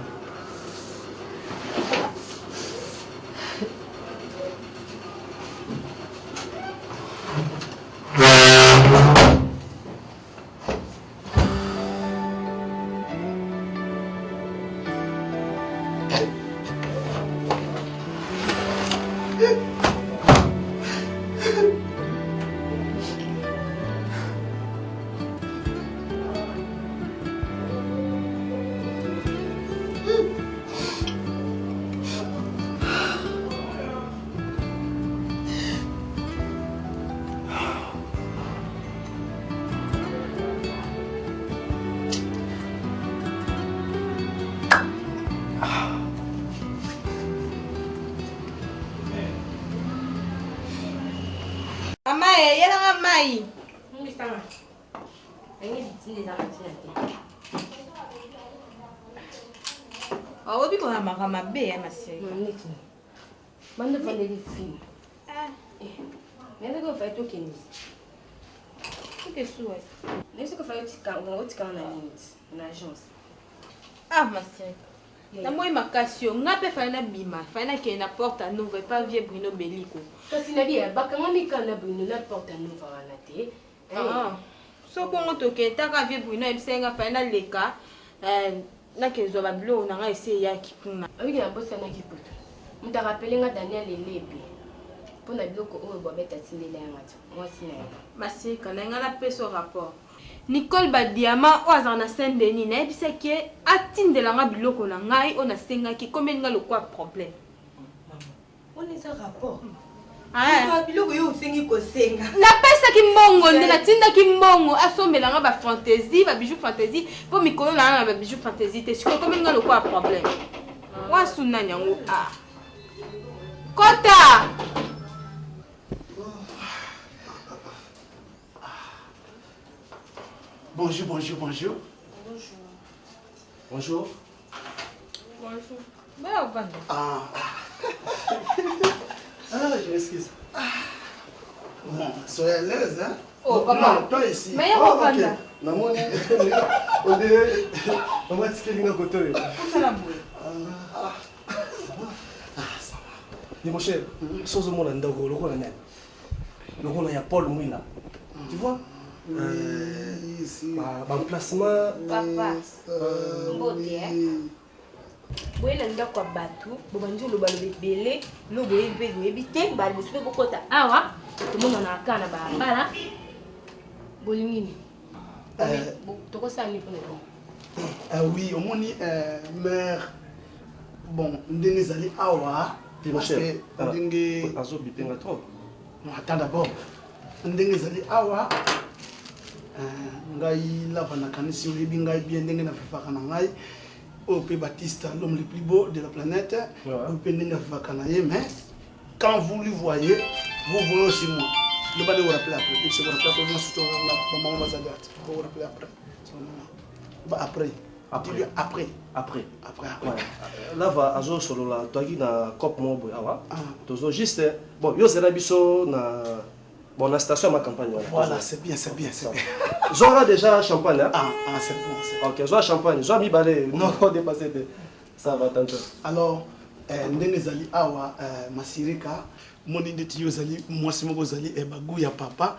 Amae, yala nga mai. Obi ko hamaka mabe ya masiri. Mande vale les filles. Mais avec quoi faire tout Kenny? Que sua? Nem sei que foi outro canal na agência. Ah, masiri. Na moi makasio, ngape fana bima, fana ke na porte à nouveau pas vieux Bruno Bellico. Kasi na bia bakanga mikana Bruno na porte à nouveau wana te. Ah. So bongo to ke taka vieux Bruno ebsenga fana leka na ke zo ba blo na nga ese ya kikuna. Abi na bossa na kipoto. Muta rappeler nga Daniel Lelebi. Pona biloko oyo bobeta tindela ngata. Moi sina. Masiri kana ngala peso rapport. Nicole Badiama oazana Saint-Denis na ebisa ke atindela nga biloko na ngai ona senga ki combien nga le quoi problème. On est un rapport. Ah, biloko yo usengi ko senga. na pesa ki mbongo nde na tinda ki mbongo asombela nga ba fantaisie ba bijoux fantaisie po mikolo na ba bijoux fantaisie te siko combien nga le quoi problème. Wa suna nyango ah. Kota. Bonjour, bonjour, bonjour. Bonjour. Bonjour. Bah, on va. Ah. Je m'excuse. Bon, soyez à l'aise, hein? Oh, papa. Non, pas ici. Mais on va là. Maman, on dirait. On va tirer une côté. Ça la boule. Ça va. Dis mon cher, sans au monde, on a le rôle le rôle il y a Paul Mouina. Tu vois? Emplacement. Papa. Mbote boyela ndako ya bato bobanzi oloba lobebele no boyebi mpe boyebi te bali bosupe bokota awa tomona na aka na balabala bolingini tokosala nini mpona bo Oui, omoni mère bon ndenge ezali awa parce que ndenge azobipenga trop. non attends d'abord ndenge ezali awa ngai lava nakanisi oyebi ngai bien ndenge nafefaka na ngai oyo mpe Baptiste l'homme le plus beau de la planète oyo mpe ndenge afefaka na ye mais quand vous lui voyez vous voyez aussi moi ne pas vous rappeler après et c'est vous rappeler après surtout na maman bazali ati vous rappeler après après après Là va azo solo la toagi na cop mobo awa tozo juste bon yo zera biso na bon la station ma campagne voilà c'est bien Zora déjà champagne hein? C'est bon OK Zora champagne Zora mi balé non dépasser de ça va tantôt alors ndenge zali awa masirika moni ndeti yo zali mwasi moko zali bagu ya papa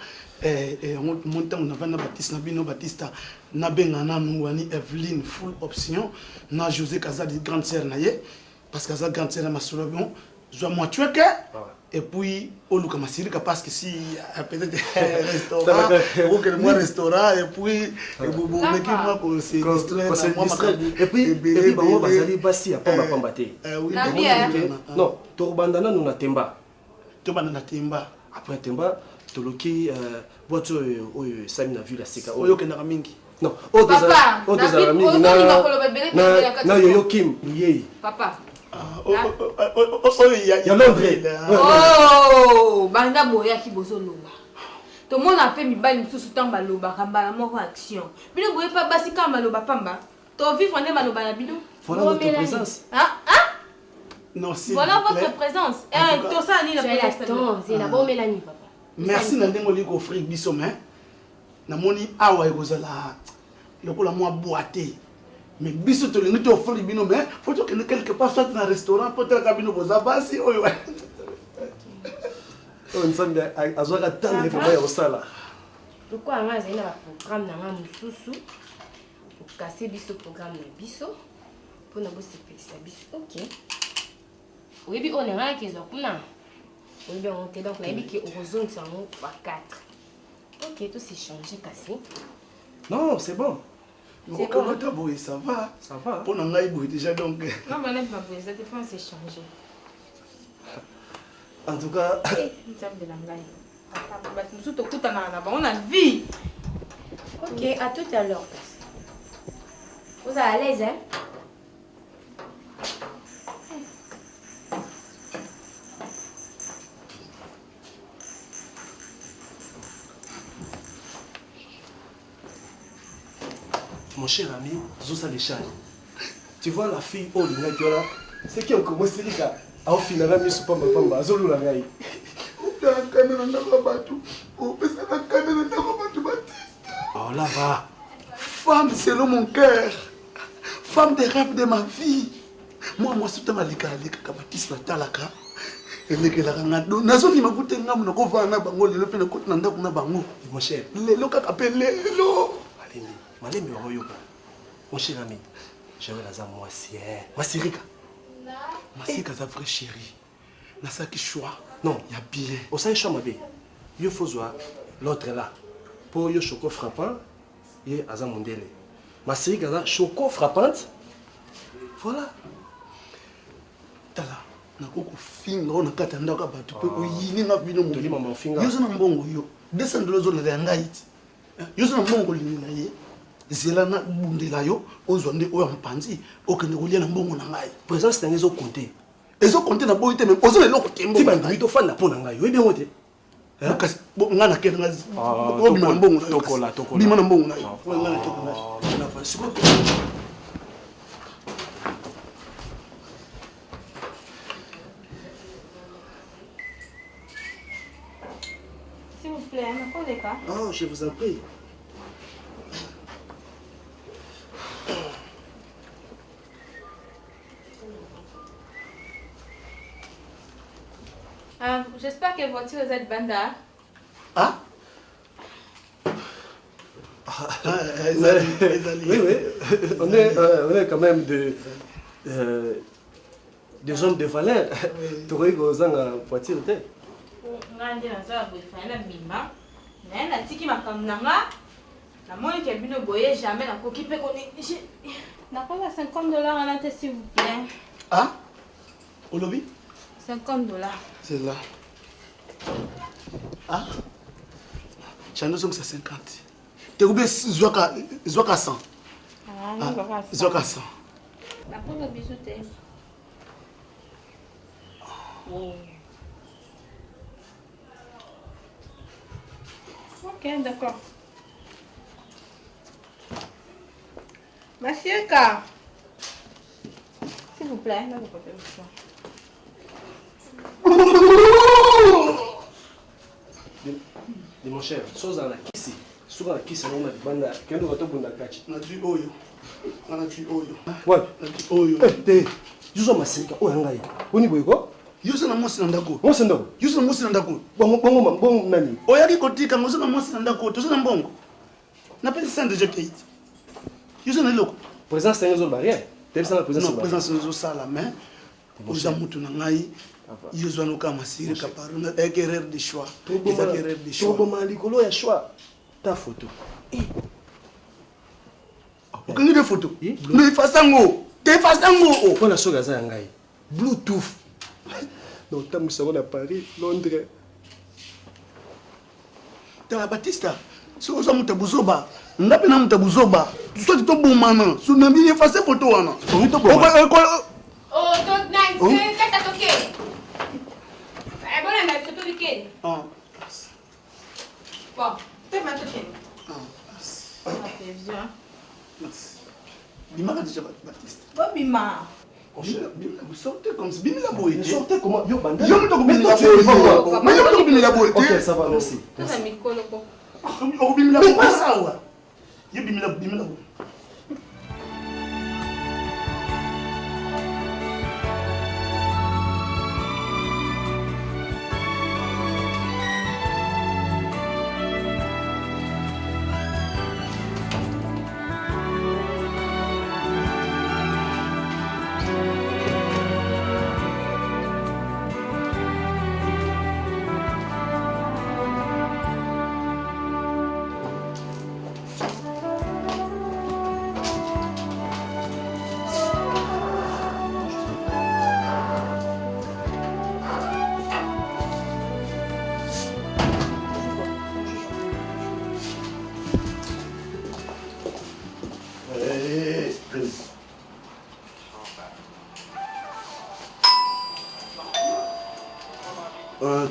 monta on avana Baptiste na bino Baptiste na benga nanu wani Evelyne full option na José Kazadi grande sœur na ye parce que ça grande sœur na masolo bon zo moi tu que et puis oluka masirika parce que si peut-être restaurant ou que moi restaurant et puis bobo meki moi ko se distraire et puis bango bazali basi apamba pamba te oui non torobandana nous na temba après temba toloki boîte oyo sami na vue la seka oyo kendaka mingi non o deza mingi na yoyo kim yei papa ya Londres oh banda boyaki bozoloba tomona mpe mibali mosusu ntango balobaka mbala moko action bino boye mpa basi kaka maloba pamba Ton vivre on est mal au balabino. Voilà votre présence. Ah. Non, s'il Voilà vous plaît. votre présence. Tout ça, ni la Attends, c'est la bonne Mélanie, papa. Merci na ndenge oli ko offrir biso mais na moni awa ekozala lokola moi boité mais biso to lingi to offrir bino mais faut que quelque part soit dans un restaurant pour te cabino boza basi oyo Oh nzambe azwaka tendre pour moi osala. Pourquoi on a un programme dans un sous pour casser biso programme de biso pour nous spécial biso. OK. Oui, bien on est là qui est là. Oui, bien on est donc là qui heureusement que ça va 4. OK, tout s'est changé cassé. Non, c'est bon. C'est bon, ça va. Ça va. Pour nous ngai boy déjà donc. Non, mais n'est pas bon, cette fois c'est changé. En tout cas, on a vie. OK, à tout à l'heure. Vous êtes à l'aise, hein? mon cher ami, Zosa Léchal, tu vois la fille au Lingakiola, c'est qui a commencé à finir la mise sur Pamba, Zolu la gaille. Oh là va. Femme selon mon cœur. Femme des rêves de ma vie. Moi, c'est ma lika Baptiste Talaka. Et les gars, nazo ni mabuté ngam na ko vana bango le pe na ko na ndako na bango. Mon cher, le lo ka appelé lo. Malembe Royoka. Mon cher ami, j'avais la moitié. Ma sirika. Ma sirika sa vraie chérie. Na ça qui choix. Non, il y a bien. Au sein de ma il faut voir l'autre là. Pour yo choco frappant, il y a Azam Mondele. Ma sirika là choco frappante. Voilà. Tala. Na koko finga na kata ndaka batu pe oyini na bino mo. Toli mama finga. Yo na mbongo yo. Descendre lozo na ngaiti. Yo na mbongo lini na ye. Zela na bundela yo ozwande oyo mpanzi okende kolia na mbongo na ngai. Présence na ngezo compter. Ezo compter na boyite même ozo le loko tembo. Ti ba to fanda pona ngai. Yo bien wote. Kasi nga na kena ngazi. Obi na mbongo na tokola. Bima na mbongo na yo. Nga na kena ngazi. Na fa siko. S'il vous plaît, n'attendez pas. Oh, je vous en prie. J'espère que voiture vous êtes banda. Ah? Oui, on est quand même des hommes de valeur. Tu vois que vous avez une voiture. $50 s'il vous plaît. Ah? Au lobby? $50. C'est là. Ah? Chano zonga c'est 50. Tu oublies Zoaka 100. Zoaka 100. D'accord, bisous. Ok, d'accord. Monsieur K. S'il vous plaît, non, pas ça. Dis mon cher, chose dans la kisi. Souvent la kisi, on a des bandes. Quand on va te prendre la cache. On a du oyo. On a du oyo. Ouais. On a du oyo. Eh, je suis massika. Oh, ngai. Oni boyko. Yusa na mosi na ndako. Mosi ndako. Yusa na mosi na ndako. Bongo nani? Oyaki kotika ngozo na mosi na ndako. Tozo na mbongo. Na pesi sande je kate. Yusa na loko. Présence c'est une barrière. T'es ça la présence. Non, présence zo sala mais. Oza mutu na ngai. Yusa no kama siri kaparu na erreur de choix. Erreur de choix. Trop mal likolo ya choix. Ta photo. Okangi de photo. Ne fasango. Te fasango. Pour la soga za ngai. Bluetooth. Non, t'as mis ça à Paris, Londres. T'as Batista. Si on s'en muta buzoba. Ndape na muta buzoba. Tu sois to bon maman. Sou na bien effacer photo wana. On to bon. Oh, don't nice. Qu'est-ce que t'as toqué? Eh bon, elle m'a fait tout week-end. Ah. Bon, fais ma toqué. Ah. Ok, viens. Merci. Dis-moi Bobima. Sortez comme ça. Bimila Boé. Sortez comment? Yo, banda. Yo, Bimila Boé. Mais yo, Bimila Boé. Ok, ça va, merci. Ça, c'est Mikolo. Yo, Bimila Boé. Pas ça, ouais. Yo, Bimila Boé.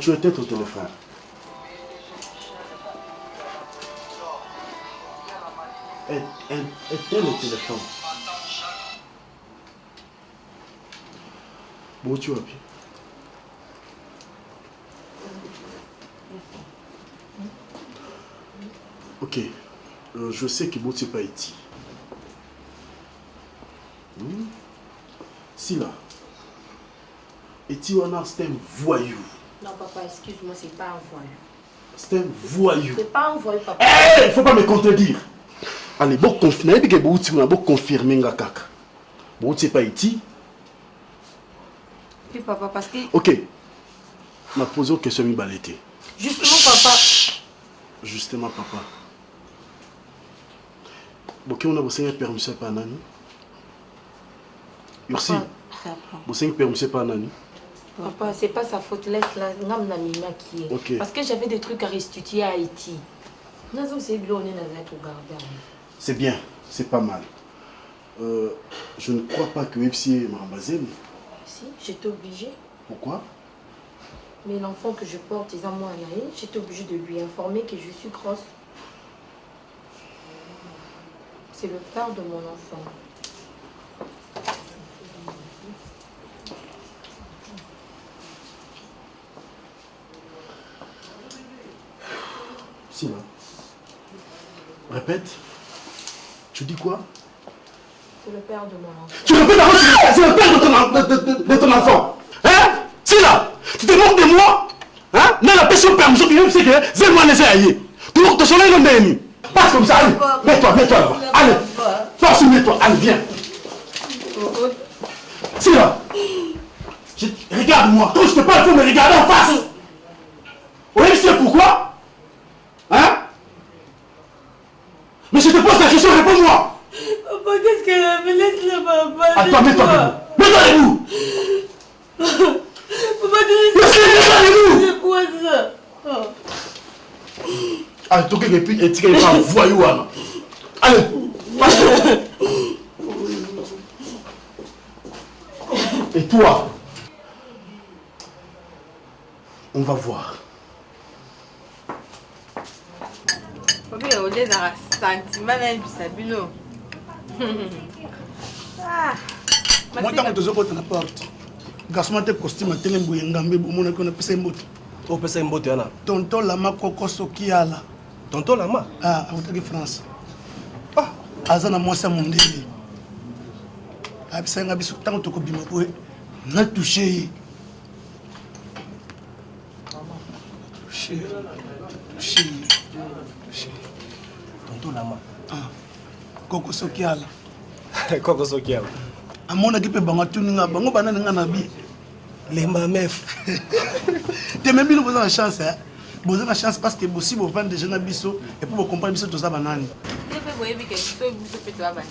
Tu étais au téléphone. Éteins le téléphone. Bon, tu vas bien. Ok. Je sais que Boti n'est pas ici. Si là. Eti Wana, c'est un voyou. Non, papa, excuse-moi, c'est pas un voyou. C'est un voyou. C'est pas un voyou, papa. Hé, il faut pas me contredire. Allez, bon confirmer, que Bouti m'a bon confirmer nga kaka. Bouti pas ici. Oui, papa, parce que... Ok. M'a posé une question mi balété. Justement, papa. Justement, papa. Bon, on a besoin de permission par Nani. Ursi. Besoin de permission par Nani. Papa, c'est pas sa faute, laisse-la, n'am na mima qui est. Ok. Parce que j'avais des trucs à restituer à Haïti. C'est bien, c'est pas mal. Je ne crois pas que FC m'a embasé. Si, j'étais obligée. Pourquoi? Mais l'enfant que je porte, ils ont moi Anaïs, j'étais obligée de lui informer que je suis grosse. C'est le père de mon enfant. Si là. Répète. Tu dis quoi? C'est le père de mon enfant. Tu répètes avant, c'est le père de ton enfant. Hein? Si là, tu te moques de moi? Hein? Non, la personne permission qui c'est que c'est moi les aïeux. Tu te soleil le même. Passe comme ça, allez. Mets-toi. Allez. Toi aussi, mets-toi. Allez, viens. Si là. Regarde-moi. Quand je te parle, il faut me regarder en face. Oui, c'est pourquoi? Hein? Mais je te pose la question, réponds-moi. Papa, qu'est-ce qu'elle a fait? Laisse-le, papa. Attends, mets-toi debout. Mets-toi debout. Papa, tu debout. C'est quoi ça? Allez, toi, et puis, et tu es pas voyou, Anna. Allez, passe. Et toi? On va voir. Papa, il y a des sentiments dans Sabino. Moi, tant que tu es la porte, garçon, tu costume, tu es un bouillangambe, mon école, tu es un bout. Tu es un bout, Yana. Tonton Lama Koko Sokiala. Tonton Lama? Ah, en France. Ah, Azana Mossa Mondeli. Absanga biso tant que tu es bimapoué, n'a touché. Touché. Tonton Lama. Ah, Koko Sokiala. Koko Sokiala. Amona qui peut banatuninga, bango banana nabi. Les mamef. Tu même bien la chance, hein. Vous avez la chance parce que si vous vendez des jeunes abisso et pour vous comprendre tout ça banane. Tu peux voir que tu peux toi banane.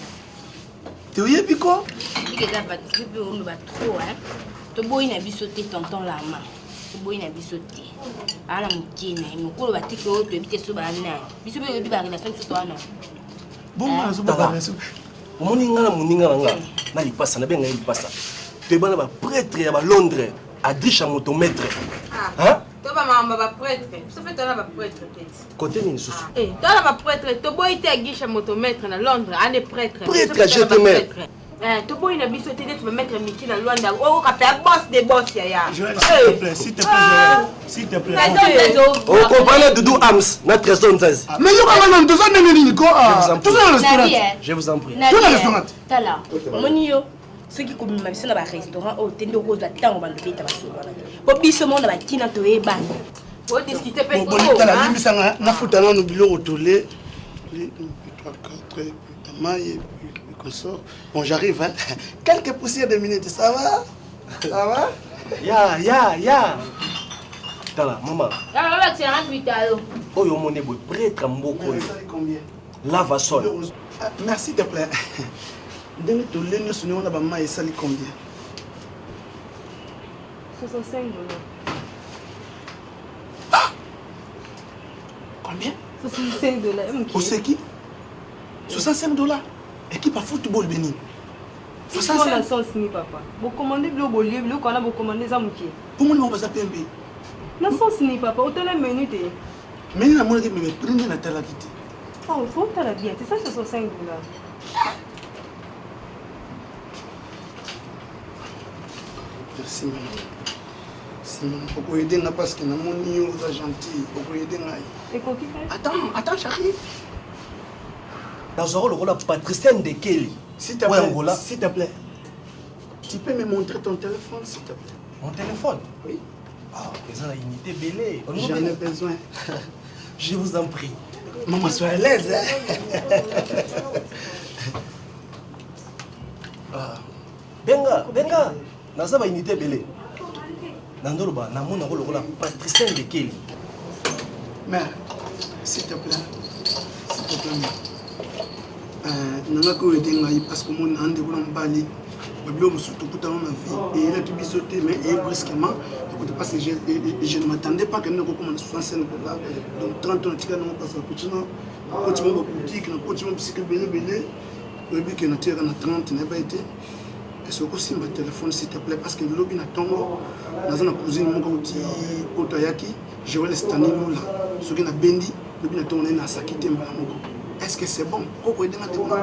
Tu vois Pico? Il est là tu peux on va trop hein. Tu bois une abisso tonton Lama. Tu bois une abisso té. Ala mukina, mukolo batiki o to ebite so banana. Biso be bi ba relation so to ana. Bon, on se bat relation. Moninga nga na lipasa na benga lipasa. Tu es bana ba prêtre ya ba Londres, Adricha motomètre. Hein? Tu vas maman ba prêtre. Ça fait toi na ba prêtre peut-être. Côté ni sous. Eh, toi na ba prêtre, tu bois ite Adricha motomètre na Londres, ane prêtre. Prêtre, je te mets. Tu peux une habitude, tu vas mettre Mickey dans l'ouanda. Oh, tu as boss des boss, yaya. Joël, s'il te plaît, s'il te plaît, s'il te plaît. On comprend Doudou Ams, notre restaurant. Mais yo, quand même, tout ça, tout ça dans le restaurant. Je vous en prie. Tout dans le restaurant. Tala, monio. Ceux qui commun ma dans un restaurant au tendo rose la tango bando beta baso. Po biso mo na ba tina to e ba. Faut discuter peut-être. Bon, tala limbisa na futa na no bilo otolé. 3 4 maille et consort. Bon, j'arrive hein. Quelques poussières de minutes, ça va? Ça va? Ya. Tala, maman. Ah, c'est un vital. Oh, yo mon ebo prêtre mboko. Combien? Lava sol. Merci, s'il te plaît. Dès que tu l'as sonné, on a maman et ça combien? 65 $. Ah! Combien? 65 $. Pour c'est qui? 65 $. Équipe à football béni. 65 $, papa. Vous commandez le bolivie, vous commandez ça mouki. Pour moi, on va s'appeler un peu. Na sauce ni papa, autant la minute. Mais il y a mon équipe, mais prenez la telle activité. Oh, il faut que tu la bien. C'est ça, 65 $. Merci, maman. Si maman, pourquoi aider n'a parce que mon nio est gentil. Pourquoi aider n'a? Et quoi qui fait? Attends, j'arrive. Dans un rôle, la Patricienne de Kelly. S'il te plaît, tu peux me montrer ton téléphone, s'il te plaît. Mon téléphone? Oui. Ah, c'est la unité belée. J'en ai besoin. Je vous en prie. Maman, sois à l'aise. Hein? Benga. Dans la unité belée. Dans le bas, dans mon rôle, la Patricienne de Kelly. Mère, s'il te plaît. Nanga ko aider ngai parce que mon ande ko mbali babilo musutu puta na vie et il a tout bisoté mais et brusquement parce que je ne m'attendais pas que nous commençons 65 $. Donc 30 ans tika non parce que continue mon boutique na continue psycho belé et puis que na tira na 30 n'a pas été et ce aussi mon téléphone s'il te plaît parce que lobby na tongo dans une cousine mon côté Otoyaki Joël Stanilou là ce qui na bendi lobby na tongo na sakité mbala moko. Est-ce que c'est bon? Pourquoi aider notre monde?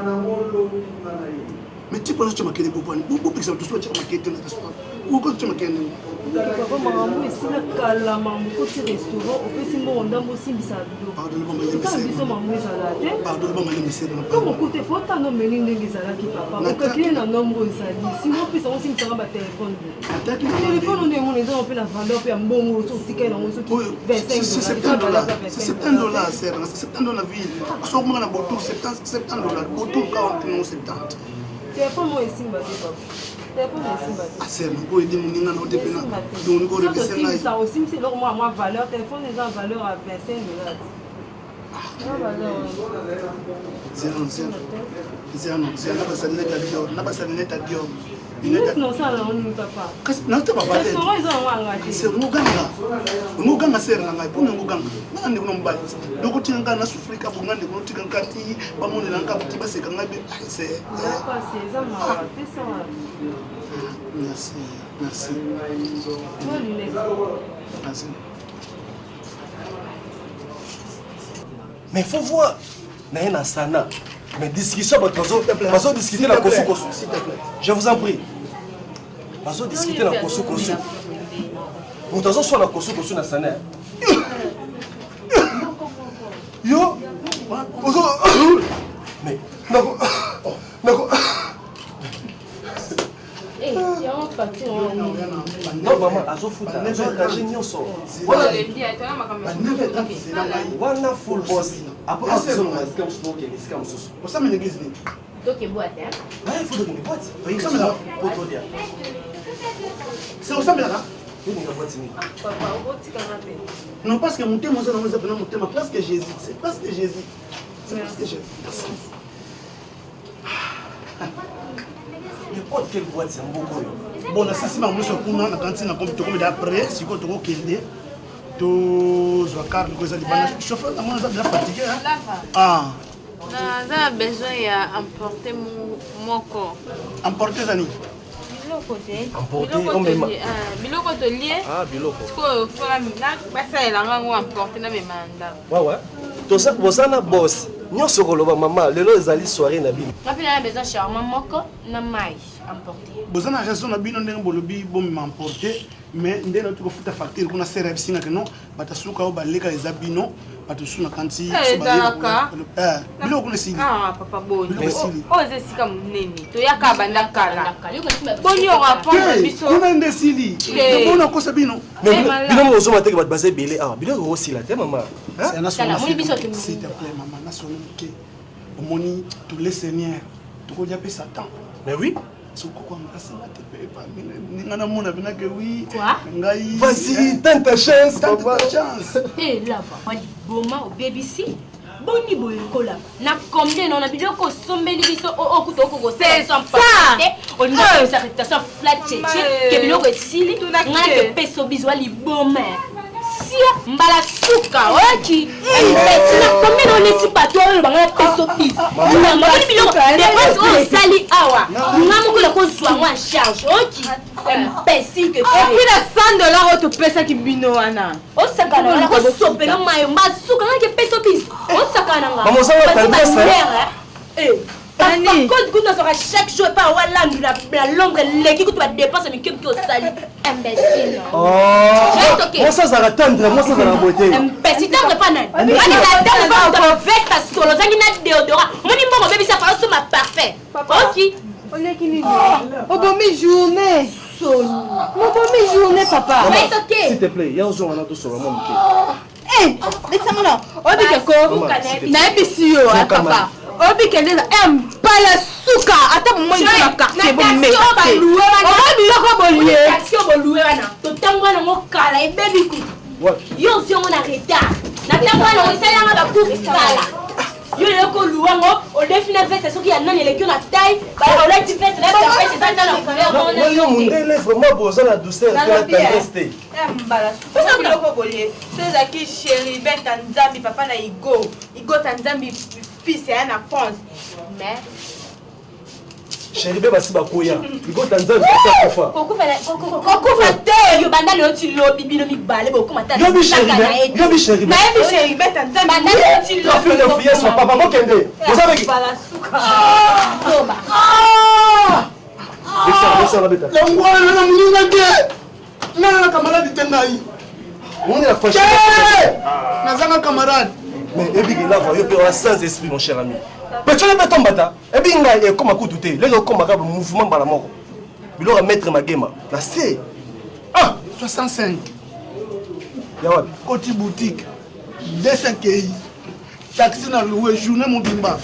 Mais tu penses que tu m'as quitté pour prendre? Pourquoi tu m'as quitté dans ta soirée? Pourquoi tu m'as quitté? Pardonnez-moi, c'est mon aider mon nina no dépena donc on reçoit ça aussi c'est normalement moi valeur téléphone les gens valeur à 25 $. Non ça on papa. Non tu papa. C'est nguganga sera ngai pour nguganga. Nandi kuno mbali. Doko tinga na sufrika bungande kuno tinga kati pamone nanga kuti base kanga be c'est pas c'est ça ma c'est ça. Merci. Merci. Mais il faut voir. Naïna Sana. Mais discussion, vas-y discuter la Kosu. Je vous en prie. Vas-y discuter la Kosu. Vous t'en soit la Kosu na Sana. Yo. Mais d'accord. Non, maman, azofuta, azokaje nyonso. Wana full boss. Après, ça me l'église. Donc, il boite, hein? Il faut donner boîte. C'est au samedi là? Non, parce que mon thème, parce que j'hésite. C'est parce que j'hésite. N'importe quelle boîte, c'est un beau boy. Bon, là, si ma mousse pour nous, on a continué à après, si on a qu'il tout Zwakar, le chauffeur, on a déjà fatigué. Ah. On a besoin d'emporter mon corps. Emporter Zani? Emporter combien? Biloko de lié. Ah, biloko. Parce que là, ça est là, on va emporter dans mes mandats. Ouais. Tout ça, vous en avez boss. nyonso koloba mama lelo ezali soirée na bino Moi, j'ai besoin de charmant moko na mai emporté. Vous avez raison, na bino ndenge bolobi bon m'emporter, mais ndenge tu kofuta facture kuna sera bisinga que non, batasuka o baleka eza bino, batusuna kanti bilo kuna sili. Ah papa boni. Oze sika munene. Toyaka banda kala. Boni on rapporte biso. Kuna ndenge sili. Bona kosa bino. bino mo zo mateke bat basé belé ah bino ko sila te maman. C'est un national. S'il te plaît maman, national que omoni tous les seigneurs. Tu ko jape Satan. Mais oui. Vas-y, tente ta chance. Et là, bon, baby si. Boni boyekola. Na combien on a biloko sombeli biso o kuto ko c'est ça. On a une réputation flat cheche que biloko esili ngana ke peso bizwa liboma. Si mbala suka oki. Na combien on est si pato banga peso bis. Na mbali biloko dépense on sali awa. Ngamu ko ko zwa en charge oki. Imbécile que tu es. Et puis la $100 au pesa ki bino wana. O sakana na ko sopela mayo masuka ngake peso bis. O sakana nga. Maman ça va t'adresse. Nani code kuna sera chaque jour pas wala la l'ombre leki que tu vas dépenser mais que tu sali imbécile. Moi ça ça attendre, moi ça ça la beauté. Imbécile t'as pas nan. Ani la dame va veste ta solo zangi na déodorant. Moni mbongo baby ça fa sur ma parfait. OK. On est qui ni. Au bon mi-journée. Mon bon mi-journée papa. S'il te plaît, il y a un jour on a tout sur le monde. Eh, laisse-moi là. On dit que quoi? Na bisi yo papa. Obi kendeza mbala suka ata mmoja na quartier bo me. Obi yoko bolie. Action boluwe wana. Totangwa na mokala ebebi ku. Yo si on a retard. Na tangwa na osala nga ba kufala. Yo yoko luwango o define veste soki ya nani lekio na taille ba o leti veste na ba veste ça dans le couvert on est. Yo mundele vraiment besoin la douceur que la tendresse. Mbala suka. Parce que yoko bolie. C'est ça qui chéri bête nzambi papa na Igo. Igo tanzambi fils et en France. Mais chéri beba si bakoya. Igo tanzambi ça kufa. Kokufa te yo banda le ti lo bibino mi balé bo kuma ta. Yo bi chéri. Mais chéri bête tanzambi. Banda le ti lo. La fille de fier son papa mo kende. Vous savez qui? Mbala suka. Toba. Laisse la bête. La ngwa na muninga ke. Na camarade tengai. On est la fâché. Nazanga camarade. Mais Ebigi là voyez que sans esprit mon cher ami. Petit le béton bata. Ebigi nga comme coup douté. Les comme un mouvement bala moko. Il aura mettre ma game. Là c'est 65. Yawa Côté boutique 200 KI. Taxi na loué journée mon bimba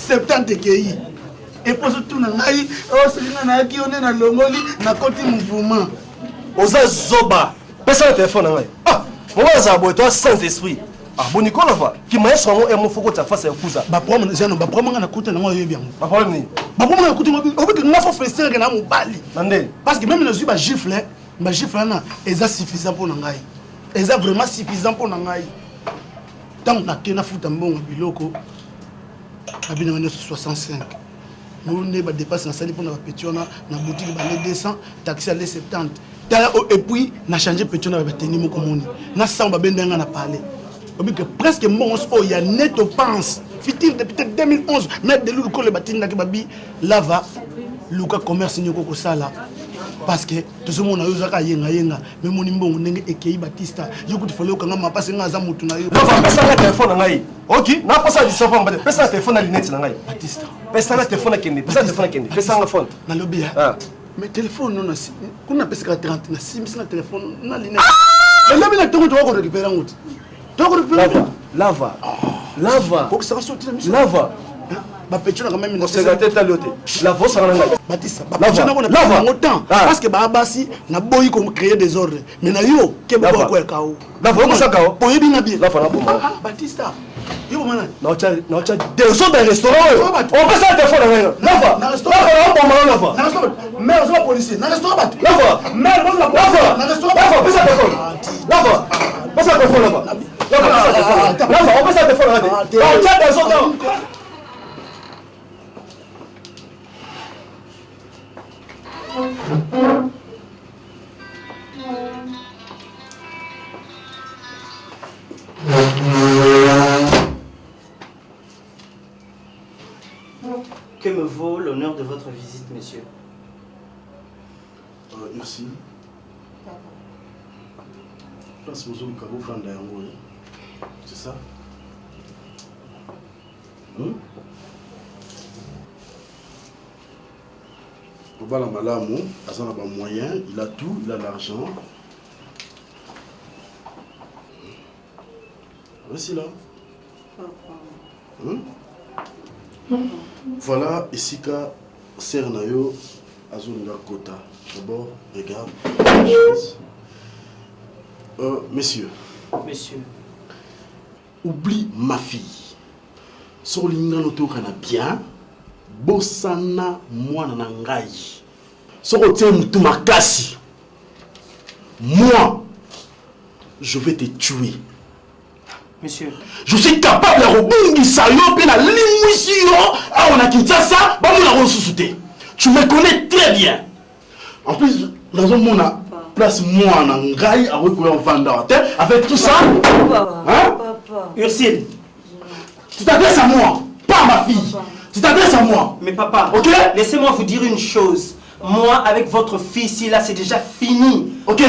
70 KI. Et pour tout na ngai o selinga na ki on na longoli na côté mouvement. Oza zoba. Personne le téléphone ngai. Moi ça boit toi sans esprit. Bon Nicolas va qui m'a son et mon faut que ça fasse un cousin. Ba problème zano ba problème na kuta na moi bien. Ba problème ni. Ba problème na kuta o bi que na faut faire que na mo bali. Nande. Parce que même les ba gifle na eza suffisant pour ngai. Eza vraiment suffisant pour ngai. Tant na kena futa mbongo biloko. Abina 65. Nous ne ba dépasse na sali pour na petiona na boutique ba 200, taxi à 70. Et puis na changer petiona ba tenir moko moni. Na samba bendenga na parler. Que presque mon il y a net pense fitir de peut-être 2011 mettre de l'eau le bâtiment qui babi lava luka commerce nyoko ko sala parce que tout ce monde a usaka yenga mais mon mbongo ndenge ekei Batista yoko tu fallait kanga mapase nga za mutu na yo lava pesa la téléphone ngai OK na pesa di sofa mbade pesa téléphone na lunette ngai Batista pesa la téléphone kende pesa téléphone kende pesa nga phone na lobby mais téléphone non si kuna pesa 30 na sim na téléphone na lunette le lobby na tongo to ko récupérer ngouti. Lava. Pour que ça sorte la mission. Lava. Ba petuna quand même on se gâter ta loté. Lava ça na ngai. Batista. Lava autant parce que ba basi na boyi ko créer des ordres. Mais na yo ke ba ko e kao. Lava ko saka o. Boyi bina bien. Lava na bomba. Batista. Yo mana. Na ocha des autres restaurants. On passe à téléphone ngai. Lava. Na restaurant on bomba lava. Na restaurant. Mais on va policier. Na restaurant bat. Lava. Mais on va lava. Na restaurant. Lava, passe à téléphone. Lava. Passe à téléphone lava. Lava, on passe à téléphone là. On tient des autres. Merci. Place vous avez qu'à faire d'ailleurs. C'est ça? Bala Malamu, il a des moyens, il a tout, il a l'argent. Voici là. Voilà, ici, Sernayo, Azunga Kota. D'abord, regarde. Messieurs. Monsieur. Oublie ma fille. Solinga noto kana bien. Bosana mwana nangai. Sorote mutu makasi. Moi, je vais te tuer. Monsieur. Je suis capable de rebongisa yo pe na limwisi yo a on a Kinshasa, ba mo na resusciter. Tu me connais très bien. En plus, dans un monde place moi nangai a recouvert vanda avec tout ça. Hein? Ursule. Tu t'adresses à moi, pas à ma fille. Tu t'adresses à moi. Mais papa, ok? Laissez-moi vous dire une chose. Moi, avec votre fille ici, là, c'est déjà fini. Ok.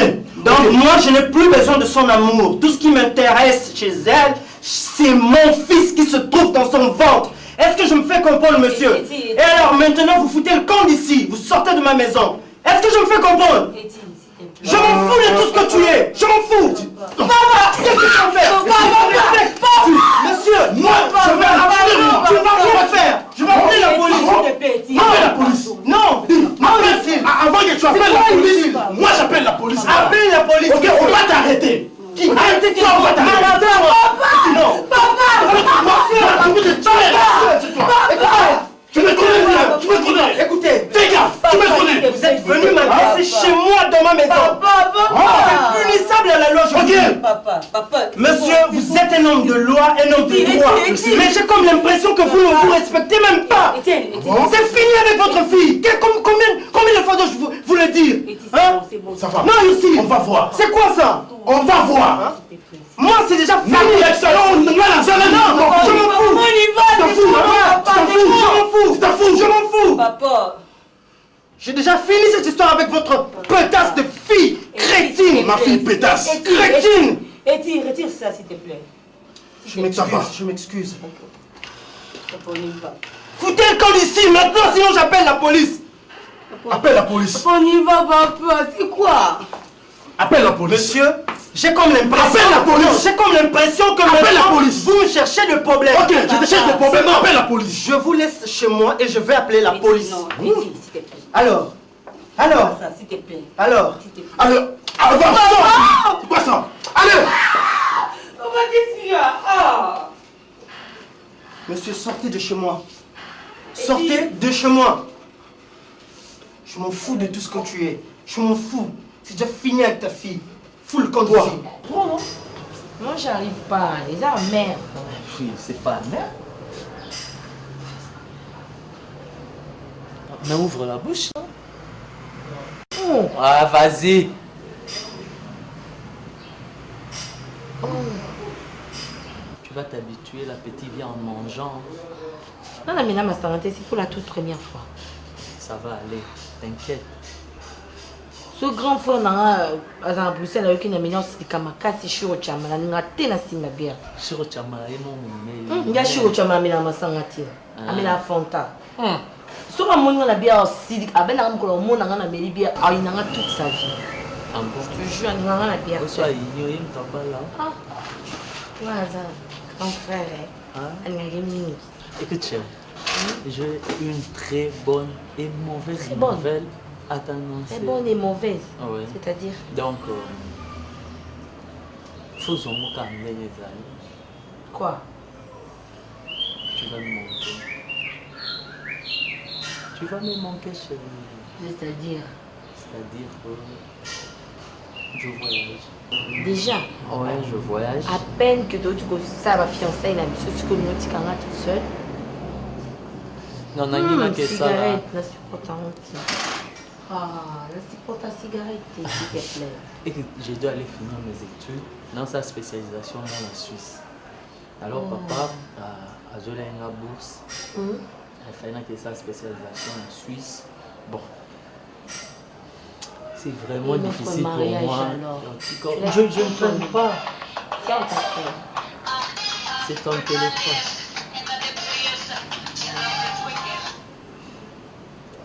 Donc, moi, je n'ai plus besoin de son amour. Tout ce qui m'intéresse chez elle, c'est mon fils qui se trouve dans son ventre. Est-ce que je me fais comprendre, monsieur? Et alors, maintenant, vous foutez le camp d'ici. Vous sortez de ma maison. Est-ce que je me fais comprendre? Je m'en fous de tout ce que tu es. Je m'en fous. Papa, qu'est-ce que tu vas faire? Monsieur, moi, je vais appeler. Tu vas rien faire. Je vais appeler la police. Appelle la police. Non. Avant que tu appelles la police, moi j'appelle la police. Appelle la police. Ok, on va t'arrêter. Arrêtez toi, on va t'arrêter. Non. Tu me connais, tu me connais. Écoutez, fais gaffe, tu me connais. Vous êtes venu m'agresser chez moi dans ma maison. C'est punissable à la loi. Monsieur, vous êtes un homme de loi, un homme de droit. Mais j'ai comme l'impression que vous ne vous respectez même pas. C'est fini avec votre fille. Combien de fois dois-je vous le dire? Hein? Ça va. Non, ici. On va voir. C'est quoi ça? On va voir. Moi, c'est déjà fini. Je m'en fous. Papa. J'ai déjà fini cette histoire avec votre pétasse de fille crétine. Ma fille pétasse. Crétine. Retire ça, s'il te plaît. Je m'excuse. Foutez le camp d'ici maintenant, sinon j'appelle la police. Appelle la police. On y va, papa. C'est quoi? Appelle la police. Monsieur, j'ai comme l'impression. Appelle la police. J'ai comme l'impression que appelle la police. Vous me cherchez des problèmes. Ok, je te cherche des problèmes. Appelle la police. Je vous laisse chez moi et je vais appeler la police. Non, s'il te plaît. Alors, s'il te plaît. Alors, c'est quoi ça? Allez. Papa, qu'est-ce qu'il y a? Monsieur, sortez de chez moi. Sortez de chez moi. Je m'en fous de tout ce que tu es. Je m'en fous. C'est déjà fini avec ta fille. Fous le camp d'ici. Non. Moi, j'arrive pas. Les merde. Oui, c'est pas merde. Mais ouvre la bouche. Ah, vas-y. Tu vas t'habituer, la petite vient en mangeant. Non, mais là, ma santé, c'est pour la toute première fois. Ça va aller, t'inquiète. Ce grand frère, à Bruxelles, il y a un c'est Kamakasi Shiro Chama, il a un Simabia. Shiro Chama, il y a Shiro Chama, il y a un Sangati, il y a un Fanta. Si on a un bien aussi, il y a un bien, il a toute sa vie. Je te jure, il y a un bien. Soit ignoré, il ne va là. Grand frère, écoute, chérie, j'ai une très bonne et mauvaise nouvelle à t'annoncer. Très bonne et mauvaise, ouais. C'est-à-dire? Donc, faut que les amis. Quoi? Tu vas me manquer. Tu vas me manquer, chérie. C'est-à-dire? C'est-à-dire que je voyage. Déjà? Ouais, je voyage. À peine que tu ça va fiancer la mission, tu connais tout seul. Non, non, que ça. Cigarette, la supportant. Ah, la supportant cigarette, s'il te plaît. Et j'ai dû aller finir mes études dans sa spécialisation dans la Suisse. Alors, papa a joué une bourse. Elle fait sa spécialisation en Suisse. Bon. C'est vraiment difficile pour mariage, moi. alors. Je ne comprends pas. Tiens, on t'appelle. C'est ton téléphone.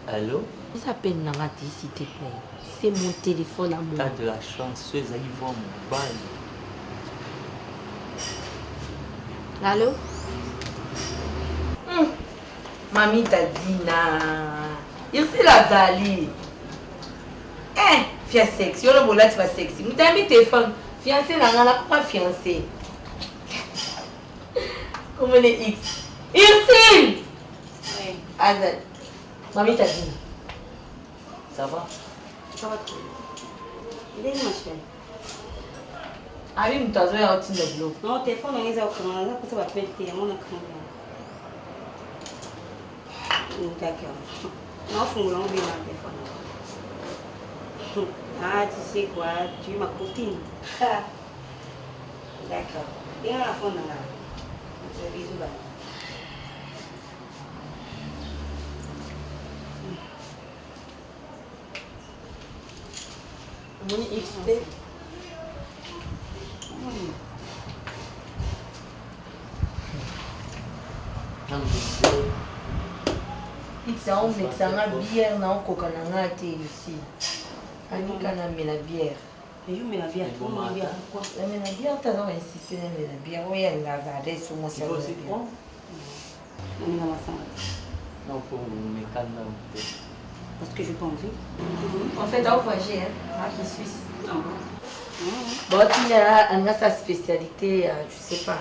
Allô? Il s'appelle Narati, s'il te plaît. C'est mon téléphone à moi. T'as de la chance, ceux qui vont mon bail. Allô? Mamie t'a dit na. Il c'est la Zali. Fia sexy. On a beau là, tu vas sexy. Mais t'as mis téléphone. Fiancé, n'a pas fiancé. Comment est X? Ursine! Oui. Azal. Mamie t'a dit. Ça va? Ça va trop. Il est où, ma chérie? Ah oui, tu as joué à l'autre de l'eau. Non, téléphone, on est au commandant. Après, ça va appeler le téléphone. D'accord. Non, il faut que l'on vienne à téléphone. Ah, tu sais quoi? Tu es ma copine. D'accord. Et on a fond là. Bisous là. Mon XP. Pizza, on met ça en bière, non, coca, ici. Annika, on met la bière. Et où met la bière? Comment la bière? Quoi? Mais la bière, tu as insisté dans la bière. Oui, elle a gardé sur mon cerveau. Il faut aussi prendre? On est dans la salle. Non, pour mes cannes. Parce que je n'ai pas envie. En fait, on va gérer, hein, qui est suisse. Bon, tu as sa spécialité, je sais pas.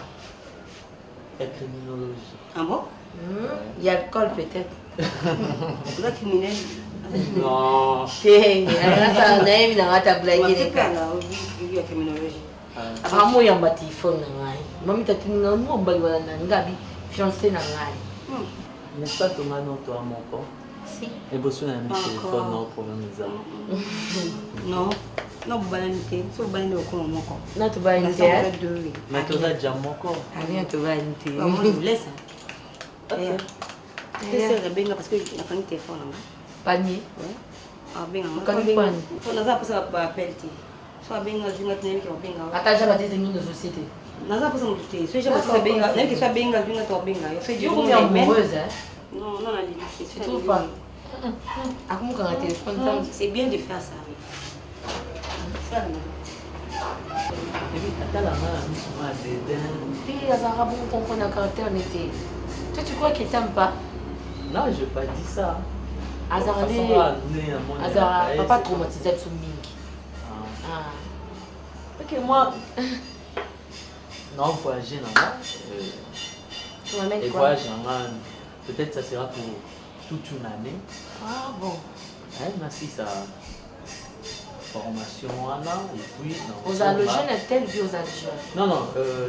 La criminologie. Ah bon? Il y a l'alcool peut-être. La criminelle. Non. Elle a sa name, elle a ta blague. C'est pas là, il y a criminologie. Ah, moi, il y a un téléphone. Maman, tu as dit non, moi, je vais aller fiancé. N'est-ce pas Thomas, non, toi, mon corps? Si. Et vous avez un téléphone, non, pour nous avoir. Non. Non, vous allez nous si vous allez nous comment mon corps. Non, tu vas aller mais tu as déjà mon corps. Ah bien, tu vas aller. Moi, je vous laisse. Ok. C'est bien parce que j'ai un téléphone. Panier. Ah bien, quand on prend. On a ça pour ça pour appeler. Soit bien, je vais tenir qui va bien. Attends, j'ai battu des mines de société. Non, ça pour ça me douter. Soit j'ai battu bien, même que soit bien, je vais toi bien. Je fais du bon amoureuse hein. Non, non, la limite. Tu trouves pas? Ah comment quand un téléphone c'est bien de faire ça. Et puis, attends la main, puis Azara, bon, comprendre un caractère n'était. Toi, tu crois qu'il t'aime pas? non, je n'ai pas dit ça. Azara, papa traumatisé sur Mink. Ah. Ok, moi. Non, voyager dans et voyager peut-être ça sera pour toute une année. Ah bon. Merci ça. Formation et puis aux Algériens est-elle vie aux Algériens? Non,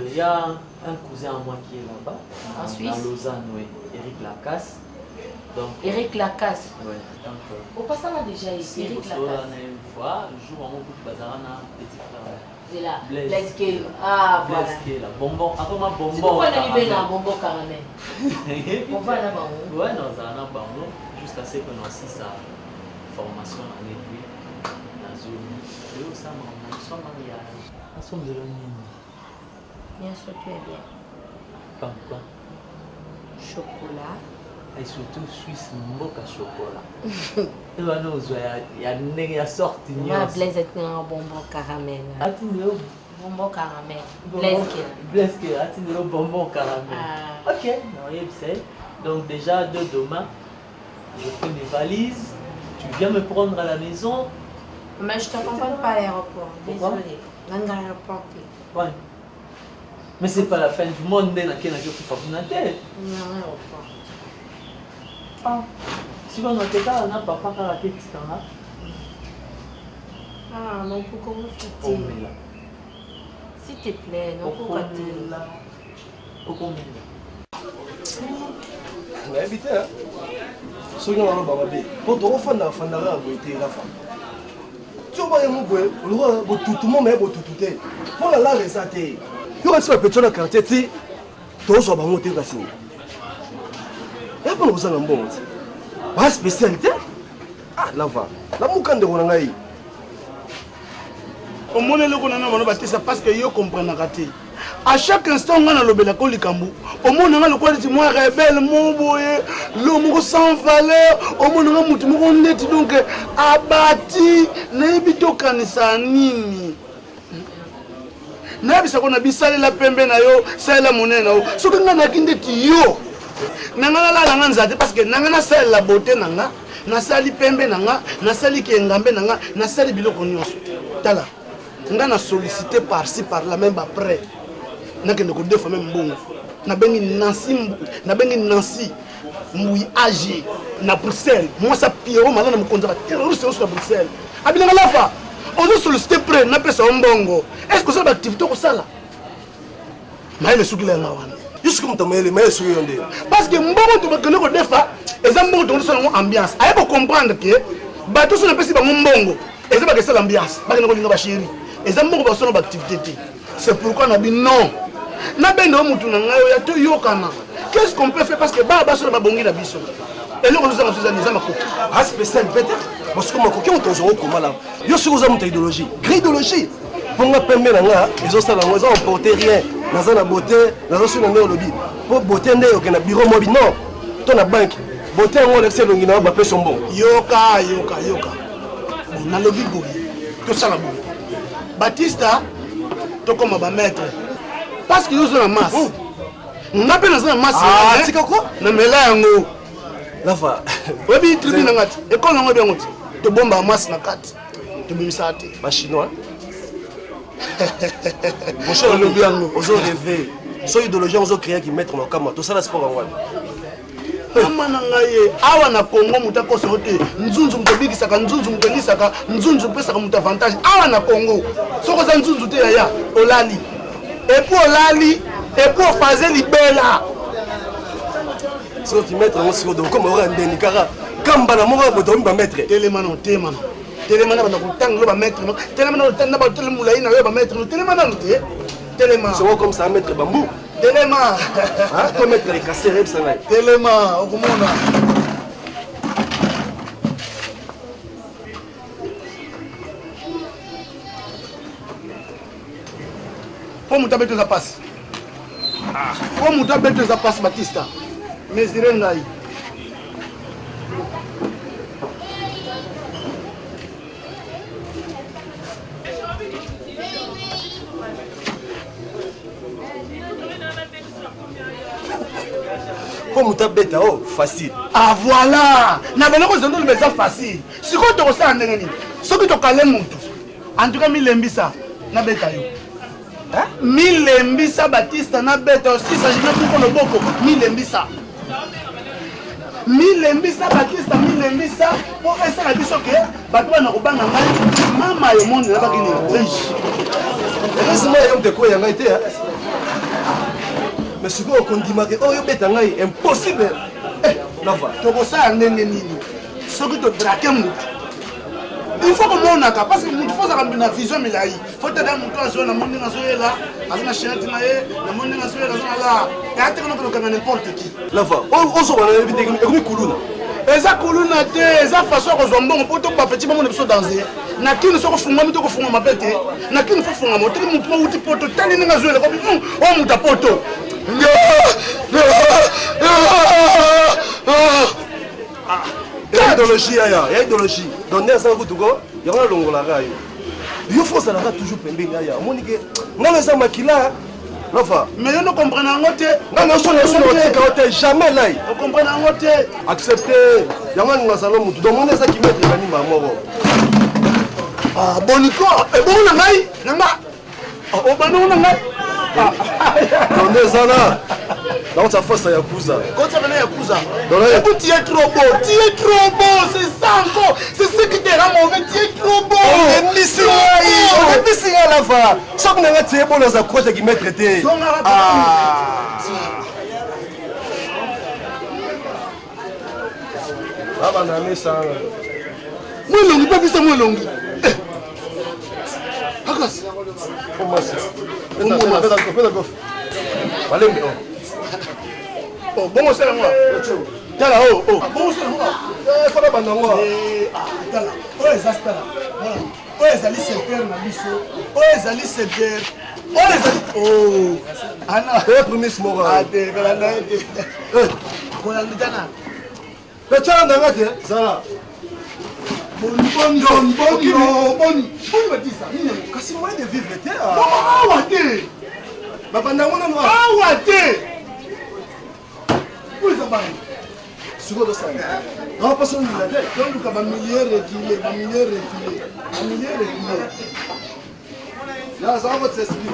il y a un cousin à moi qui est là-bas, en Suisse, dans Lausanne, oui, Eric Lacasse. Donc, Eric Lacasse. Oui. Au passant là déjà ici, Eric Lacasse. Une fois, le jour où on a bazarana petit frère. C'est là. Blaise Gay. Ah voilà. Blaise Gay là. Bonbon. Après moi bonbon. C'est pourquoi on a eu un bonbon caramel. On va là-bas. Ouais, non, ça a un bonbon jusqu'à ce qu'on a aussi sa formation en aiguille. Ça son mariage. Ensemble de l'homme. Bien sûr, tu es bien. Comme quoi? Chocolat. Et surtout Suisse mboka chocolat. Il y a une sortie. Moi, Blaise est un bonbon caramel. Bonbon caramel. Blaise qui a un bonbon caramel. Ok, donc déjà de demain, je fais mes valises. Tu viens me prendre à la maison. Mais je ne t'accompagne pas à l'aéroport. Désolée. Dans l'aéroport. Ouais. Mais c'est pas la fin du monde, mais il y a un l'aéroport. Ah. Si on a été là, on a papa qui a été là. Ah, non, pourquoi vous faites? S'il te plaît, non, pourquoi tu là? Pourquoi on a évité, hein? Ce qu'on a dit, pour tout le monde, on a été là. Tu vois, tout le monde est tout. Pour la raison, il y a un petit quartier, tu as un bon côté. Il y a pas de bon. Pas spécialité. Ah, là-bas. Là, où quand on a eu, Au moins, le qu'on a ça parce que yo comprennent raté. À chaque instant, on a le bel accord du Cambou. Au moins, on a le qualité moi rebelle, mon boye, l'homme sans valeur. Au moins, on a mon net donc abattu. N'habito kanisa nini. N'habisa qu'on a bisale la pembe na yo, ça la monnaie na yo. Ce que on a kinde yo. N'angana la n'anganza parce que n'angana ça la beauté n'anga. Nasali pembe nanga, nasali kengambe nanga, nasali biloko nyonso. Tala. Nga na sollicité par-ci par-là même après. Na que nous deux fois même bon. Na bengi Nancy Mouy AG na Bruxelles. Moi ça Pierrot malana me konza terroriste sur Bruxelles. Abina la fa. On nous sollicité près na pesa mbongo. Est-ce que ça va activité ko sala? Maïle soukile nga wana. Juste comme tu m'as dit, parce que mbongo to bakene ko defa. Et mbongo to so ambiance. Aye ko comprendre que bato so na pesi ba mbongo. Et ça va que ça l'ambiance. Ba ko linga ba chéri. Et ça mbongo ba so na activité. C'est pourquoi on a dit non. Na bendo mutu na ngayo ya to yokana. Qu'est-ce qu'on peut faire parce que ba so na bongi na biso. Et nous nous avons des amis à spécial peut-être parce que moi coquin on t'en comment là. Yo sur aux amis idéologie. Grille idéologie. Pour nga pembe na nga, ils ont ça na nga, ils ont porté rien. Dans la beauté, dans la sur na lobby. Pour beauté ndé yo na bureau mobile non. To na banque. Beauté on l'excès longi na ba pe son bon. Yoka. On a lobby boy. To ça la boy. Batista to comme ba maître. Parce que nous sommes en masse. On appelle dans une masse. Ah, c'est quoi? Na mela yango. La va. Webi tribune ngati. École ngo bien ngoti. To bomba masse na kati. To bimisa ate. Ba chinois. Mon cher lobby yango. Ozo rêver. So idéologie ozo créer qui mettre dans kama. To ça la sport en wana. Kama na ngaye awa na Congo mutako sote. Nzunzu mtobikisaka nzunzu mtelisaka nzunzu pesaka muta avantage. Awa na Congo. Soko za nzunzu te ya olali. Et pour Lali, et pour faire libella. Si tu mets un mot de comme on a un dénicara, comme Banamora, vous devez mettre. Télémano. Télémano, on va mettre. Télémano, on va mettre. Télémano. C'est comme ça, mettre bambou. Télémano. Comme mettre les casserettes, ça va. Télémano, au monde. Como tu abeto za passe? Como tu abeto za passe Batista? Mezirenga aí. Como tu abeto, oh, facile. Ah voilà! Na bana ko zondo meza facile. Siko to ko sa ndengeni. Soki to kale mutu. En tout cas milembisa na beta yo. Milembisa Batista na beta aussi s'agit même pour le boko milembisa Batista milembisa pour essayer la biso que bato na kobanga ngai mama yo monde na bakini riche laisse-moi yom te ko ya ngai te mais siko okondima ke oyo beta ngai impossible lava to ko sa ndenge nini soki to braquer mutu. Il faut que mon aka parce que il faut ça une vision milai. Faut te dar mutu azo na monde na zo là, azona chenette na ye, na monde na zo là là. Et ate kono kono n'importe qui. Lava. On so bana éviter que kuluna. Eza kuluna te, eza façon ko zo mbongo poto ba petit moment biso danser. Na kini soko funga mito ko funga mapete. Na kini fo funga moto mutu uti poto tali nga zo là ko o muta poto. Il y a idéologie, il y a idéologie. Donc, il y a ça, il y a un long la raille. Il faut ça toujours pendant là. Monique, non les hommes qui là, mais nous comprenons en côté. Non, non, non, jamais là. On comprend en côté. Accepter. Il y a un salon tout. Donc, on est ça qui met les animaux à mort. Ah, Bonico, et bon, on a maï, nanga. Oh, banon, on a maï. On est ça là. Donc ça force à Yakuza. Quand ça venait Yakuza. Écoute, tu es trop beau, c'est ça encore. C'est ce qui te rend mauvais, tu es trop beau. On est missing à la fin. Ça qu'on a tiré bon dans sa côte qui m'a traité. Ah bah on a mis ça. Moi longi, pas plus ça moi longi. Hakas. Comment ça? Fais la gauche. Allez, oh, bon, c'est moi. Tala, oh. Bon, c'est moi. Faut la bande moi. Ah, tala. Oh, ça c'est là. Voilà. oyo ezali secteur na biso oyo ezali secteur oyo ezali ana premise moko ate kolanda ete kolanditana petala ndanga te zala kasi moyen de vivre te awa te babandango nano awa te oeza bani sikoyo tosala awa mpasi onila te toluka bamilie retile nazala kotesli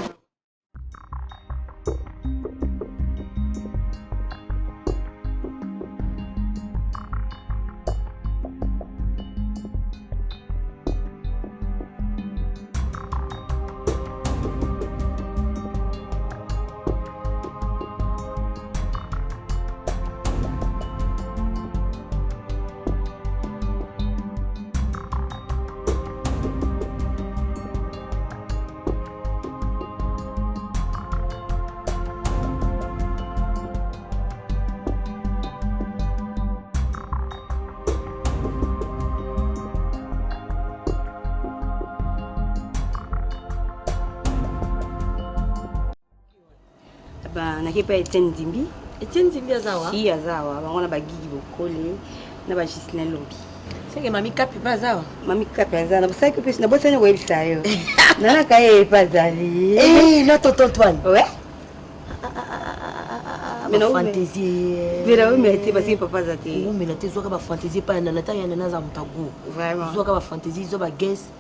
nakepa Etienne Zimbi. Etienne Zimbi azawa? Si azawa, bango na bagigi bokole, na ba Gislain Lombi. C'est que Mami Kapi pas azawa? Mami Kapi azawa, na bosaki pe na bosani ko yebisa yo. Nana kaye pas ali. Na tonton Antoine. Ouais. Mais non fantaisie. Mais là mais était parce que papa zate. Non mais là tu vois que ba fantaisie pas na ta ya na za mutago. Vraiment. Tu vois que ba fantaisie zo ba guess.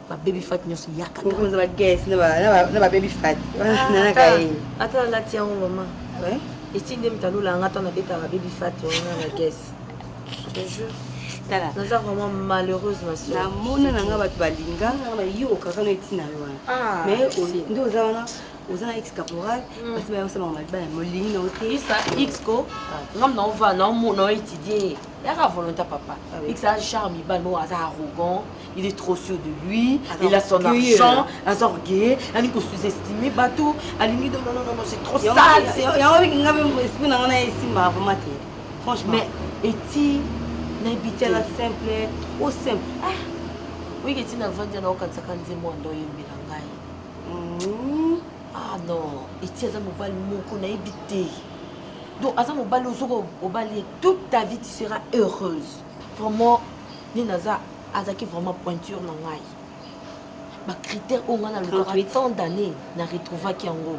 Ba baby fat nyoso yaka. Ko ko ba guess na ba baby fat. Nana kaye. Attends là tiens maman. Ouais. Et si ndem talo la ngata na beta ba baby fat on a guess. Je te jure. Tala. Nous sommes vraiment malheureuse ma soeur. Na mona nanga ba balinga na ba yo ka kana etina yo. Ah. Mais ndo zawana ozana ex caporal parce que ba osama malba ya molingi na ote. Ça X ko. Ngam na on va na on étudier. Il y a volonté papa. X a charme, il est arrogant, il est trop sûr de lui, il a son argent, il a son orgueil, il a sous-estimé bateau, il dit non c'est trop sale. Il y a envie ngam esprit na ngana esima vraiment. Franchement. Mais est-il n'habiter la simple, trop simple. Oui, que tu n'as vendu dans aucun sacan de moi dans une bilangaï. Ah non, et tu as un mobile qu'on a habité. Donc, à ce mobile, au balai, toute ta vie, tu seras heureuse. Vraiment, Ninaza, Azaki vraiment pointure dans l'aïe. Ma critère, on a le temps d'années, n'a retrouvé qui en gros.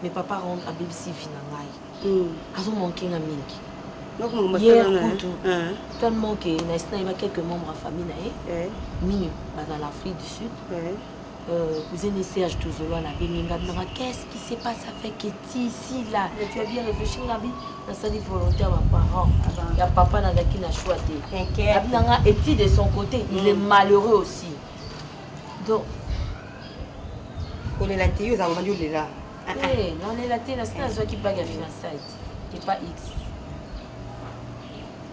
Mais papa rentre à BBC Finangaï. Azo manqué un mingi. Hier, tellement que il y a quelques membres de la famille, dans l'Afrique du Sud. Vous avez Serge Touzolo, qu'est-ce qui se passe avec Eti ici, là? Tu as bien réfléchi, Nabi? Dans sa vie volontaire, mes parents. Il y a papa qui n'a choisi. Eti de son côté, il est malheureux aussi. Donc, on est là, tu as vendu là. Non, on est là, c'est un qui bague à financer. Et pas X.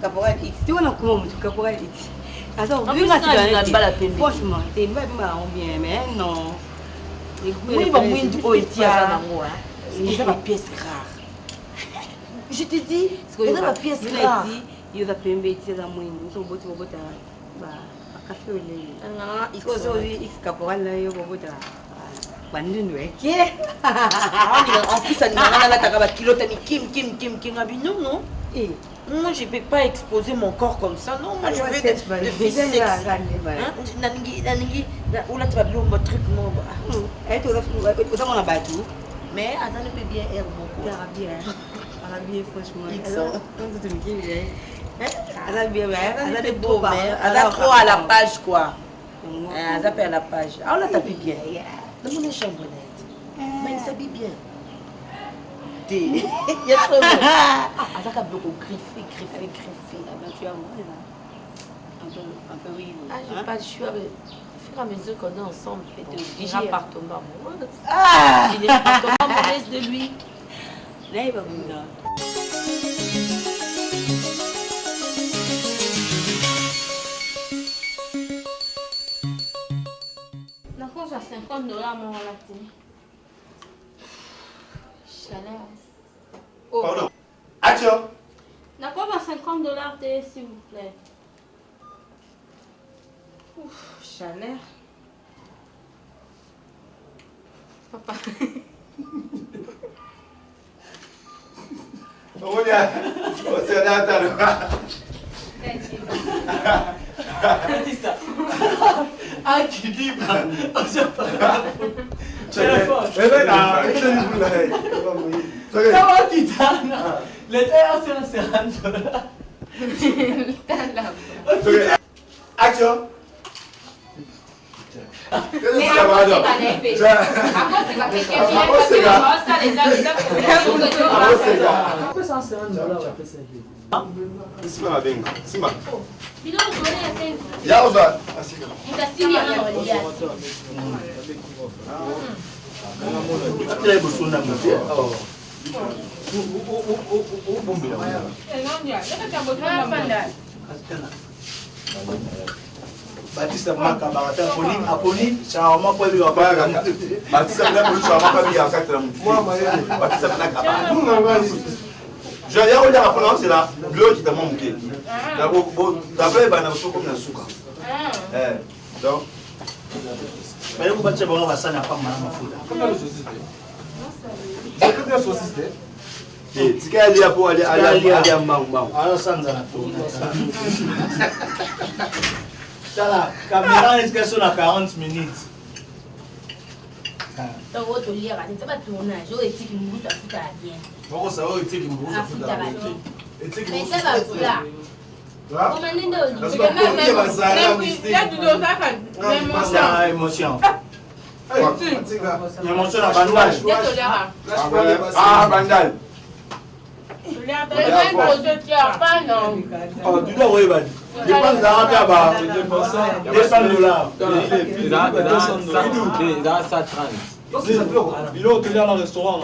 Caporal X, tu vois comment tu Caporal X. Alors, franchement, tu vas bien, mais non. Oui, c'est ma pièce rare. Je te dis, c'est ma pièce rare. Il y a plein de bêtises à moi. Nous sommes beaux, café au lait. X Caporal, là, il y a beaucoup de. En plus, ça n'a kilo, Kim, non? Moi, je ne peux pas exposer mon corps comme ça. Non, moi, je veux de fils sexy. Où là, tu vas bien truc, non. Mais Adam peut bien être beaucoup. Bien, franchement. Adam trop à la page, quoi. Adam à la page. Ah, là, t'habilles bien. Dans mon chambre, mais il s'habille bien. Il y a trop de choses. Beaucoup griffé. Tu as un peu oui. Je n'ai pas le choix. Au fur et à mesure qu'on est ensemble, il y a un appartement amoureux. Il y a un appartement amoureux de lui. Là, il va vous dire. D'accord, j'ai $50 mon relatif. Chaleur. Pardon. Action. D'accord, $50 s'il vous plaît. Chaleur. Papa. Action. Batista Maka Barata Aponi, Chama Poli Wabaga, Batista Maka Chama Pia Catram, Batista Maka. Je vais vous dire après, c'est là, l'eau qui t'a manqué. D'abord, il va nous comme un souka. Donc, mais vous battez bon, on va s'en apprendre à ma foule. Comment le saucisse? J'ai tout bien saucisse. Et tu as dit à pour aller à Mambam. Alors, ça nous a la caméra est à 40 minutes. Donc, on va lire, c'est pas tournage, on éthique une bouche à foutre à bien. Pourquoi ça va éthique une bouche à foutre à bien? Mais ça va plus là. Comment on est émotion. Émotion à bandage. Ah, bandal. Oh, tu dois voir, je pense $200. Ça 30. Bilo là dans le restaurant,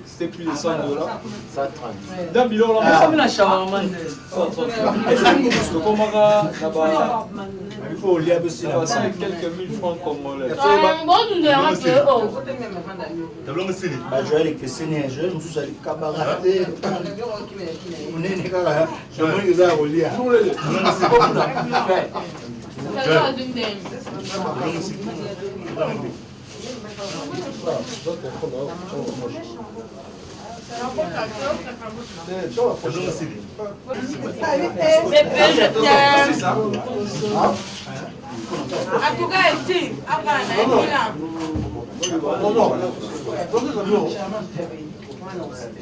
c'était plus de $100. Ça 30. Dans Bilo là, on a shawarma. Il faut lire aussi là. Quelques mille francs comme le. Joël est questionné, Joël nous sous les cabarets. On est né là. Je me dis ça au lire.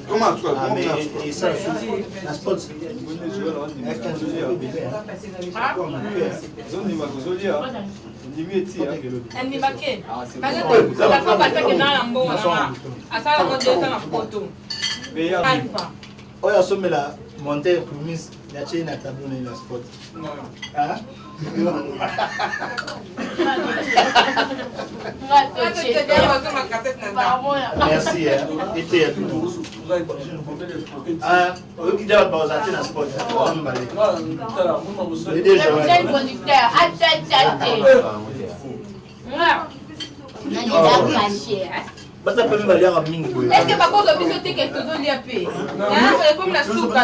Comment tu as et ça, la spot, oyo somela monter promise ya chini na tableau na la spot. Ah? Merci. Était tout. Ah, oyo qui doit pas sortir na spot. Basta pe mbali ya mingi boye. Est-ce que par contre biso te que tout lia pe? Hein, comme la soupe.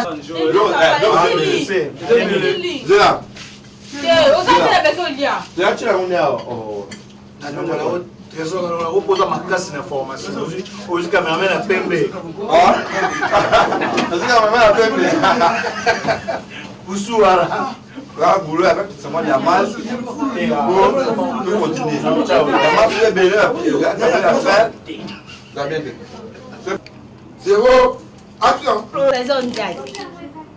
Zéla. On a la personne lia. Zéla tu l'as on est oh. Trésor on repose ma casse d'information. Aujourd'hui cameraman a pembe. Ah. Parce que cameraman a pembe. Usuara. Là boulot avec seulement la masse et nous continuer. La masse est belle, la faire. Ça bien fait. Zéro. Action. Trésor ndiaye.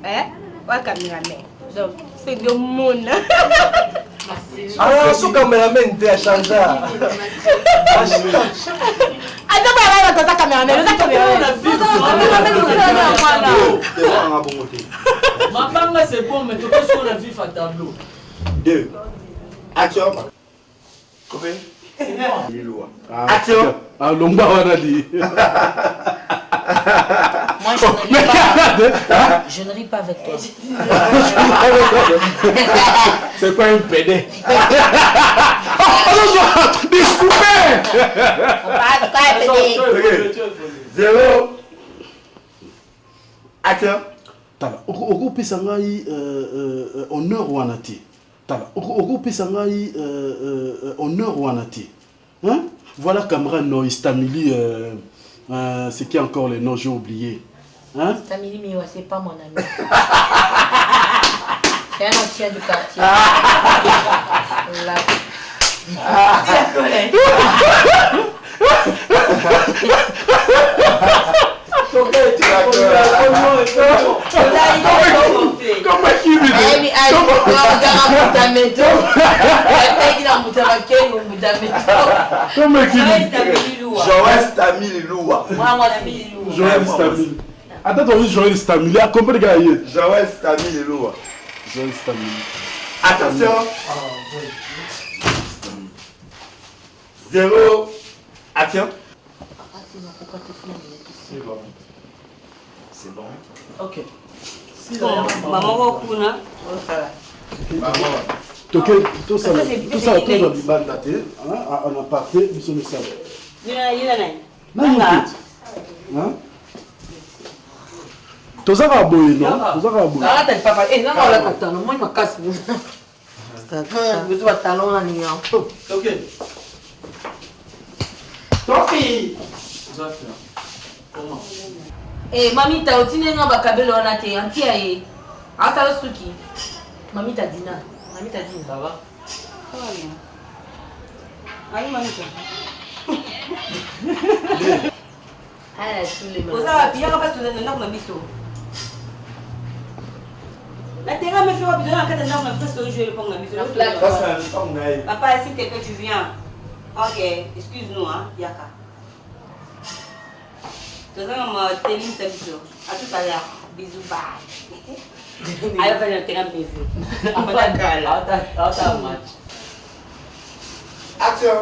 Hein? Wa cameraman. Donc c'est de monde. Ah, sous cameraman te a changé. Attends, on va caméraman, on a caméraman. Ma banga c'est bon, mais tu peux sur la vif à tableau. 2. Action. Coupé. Action. Ah, Lomba Wanadi. Moi, je ne ris pas avec toi. C'est quoi un PD? Discoupé! On passe pas PD. 0. Action. Tala, okopesa ngai honneur wana te. Tala, okopesa ngai honneur wana te. Hein? Voilà camarade Noé Stamili. C'est qui encore les noms, j'ai oublié. Hein? Stamili, mais ouais, c'est pas mon ami. C'est un ancien du quartier. Là. Joël Stamili Loua. Joël Stamili. Attends, on dit Joël Stamili. À combien de gars hier? Joël Stamili Loua. Joël Stamili. Attention. 0. Action. C'est bon. C'est bon. Ok. Maman, Kuna. Tout ça, on a parté, nous sommes ça. Tozaka boye non? Tozaka boye. Ah t'as pas eh non on l'a pas non moi il m'a cassé. Vous êtes talon là ni en. OK. Tofi. Comment? Eh mami t'as otine nga bakabelo na te antia e. Asa le suki. Mami t'as dit na. Mami t'as dit ça va? Ça va bien. Allez mami. Ah, tous les Vous avez bien pas tout le monde biso. La terre me fait pas besoin quand on a fait ce jeu pour la biso. Ça c'est un temps naïf. Papa, s'il te plaît, tu viens. Ok, excuse-nous, hein, Yaka. Tu as un télim ta biso. À tout à l'heure. Bisous, bye. Allez, on va le terrain bébé. On va la gale. Action.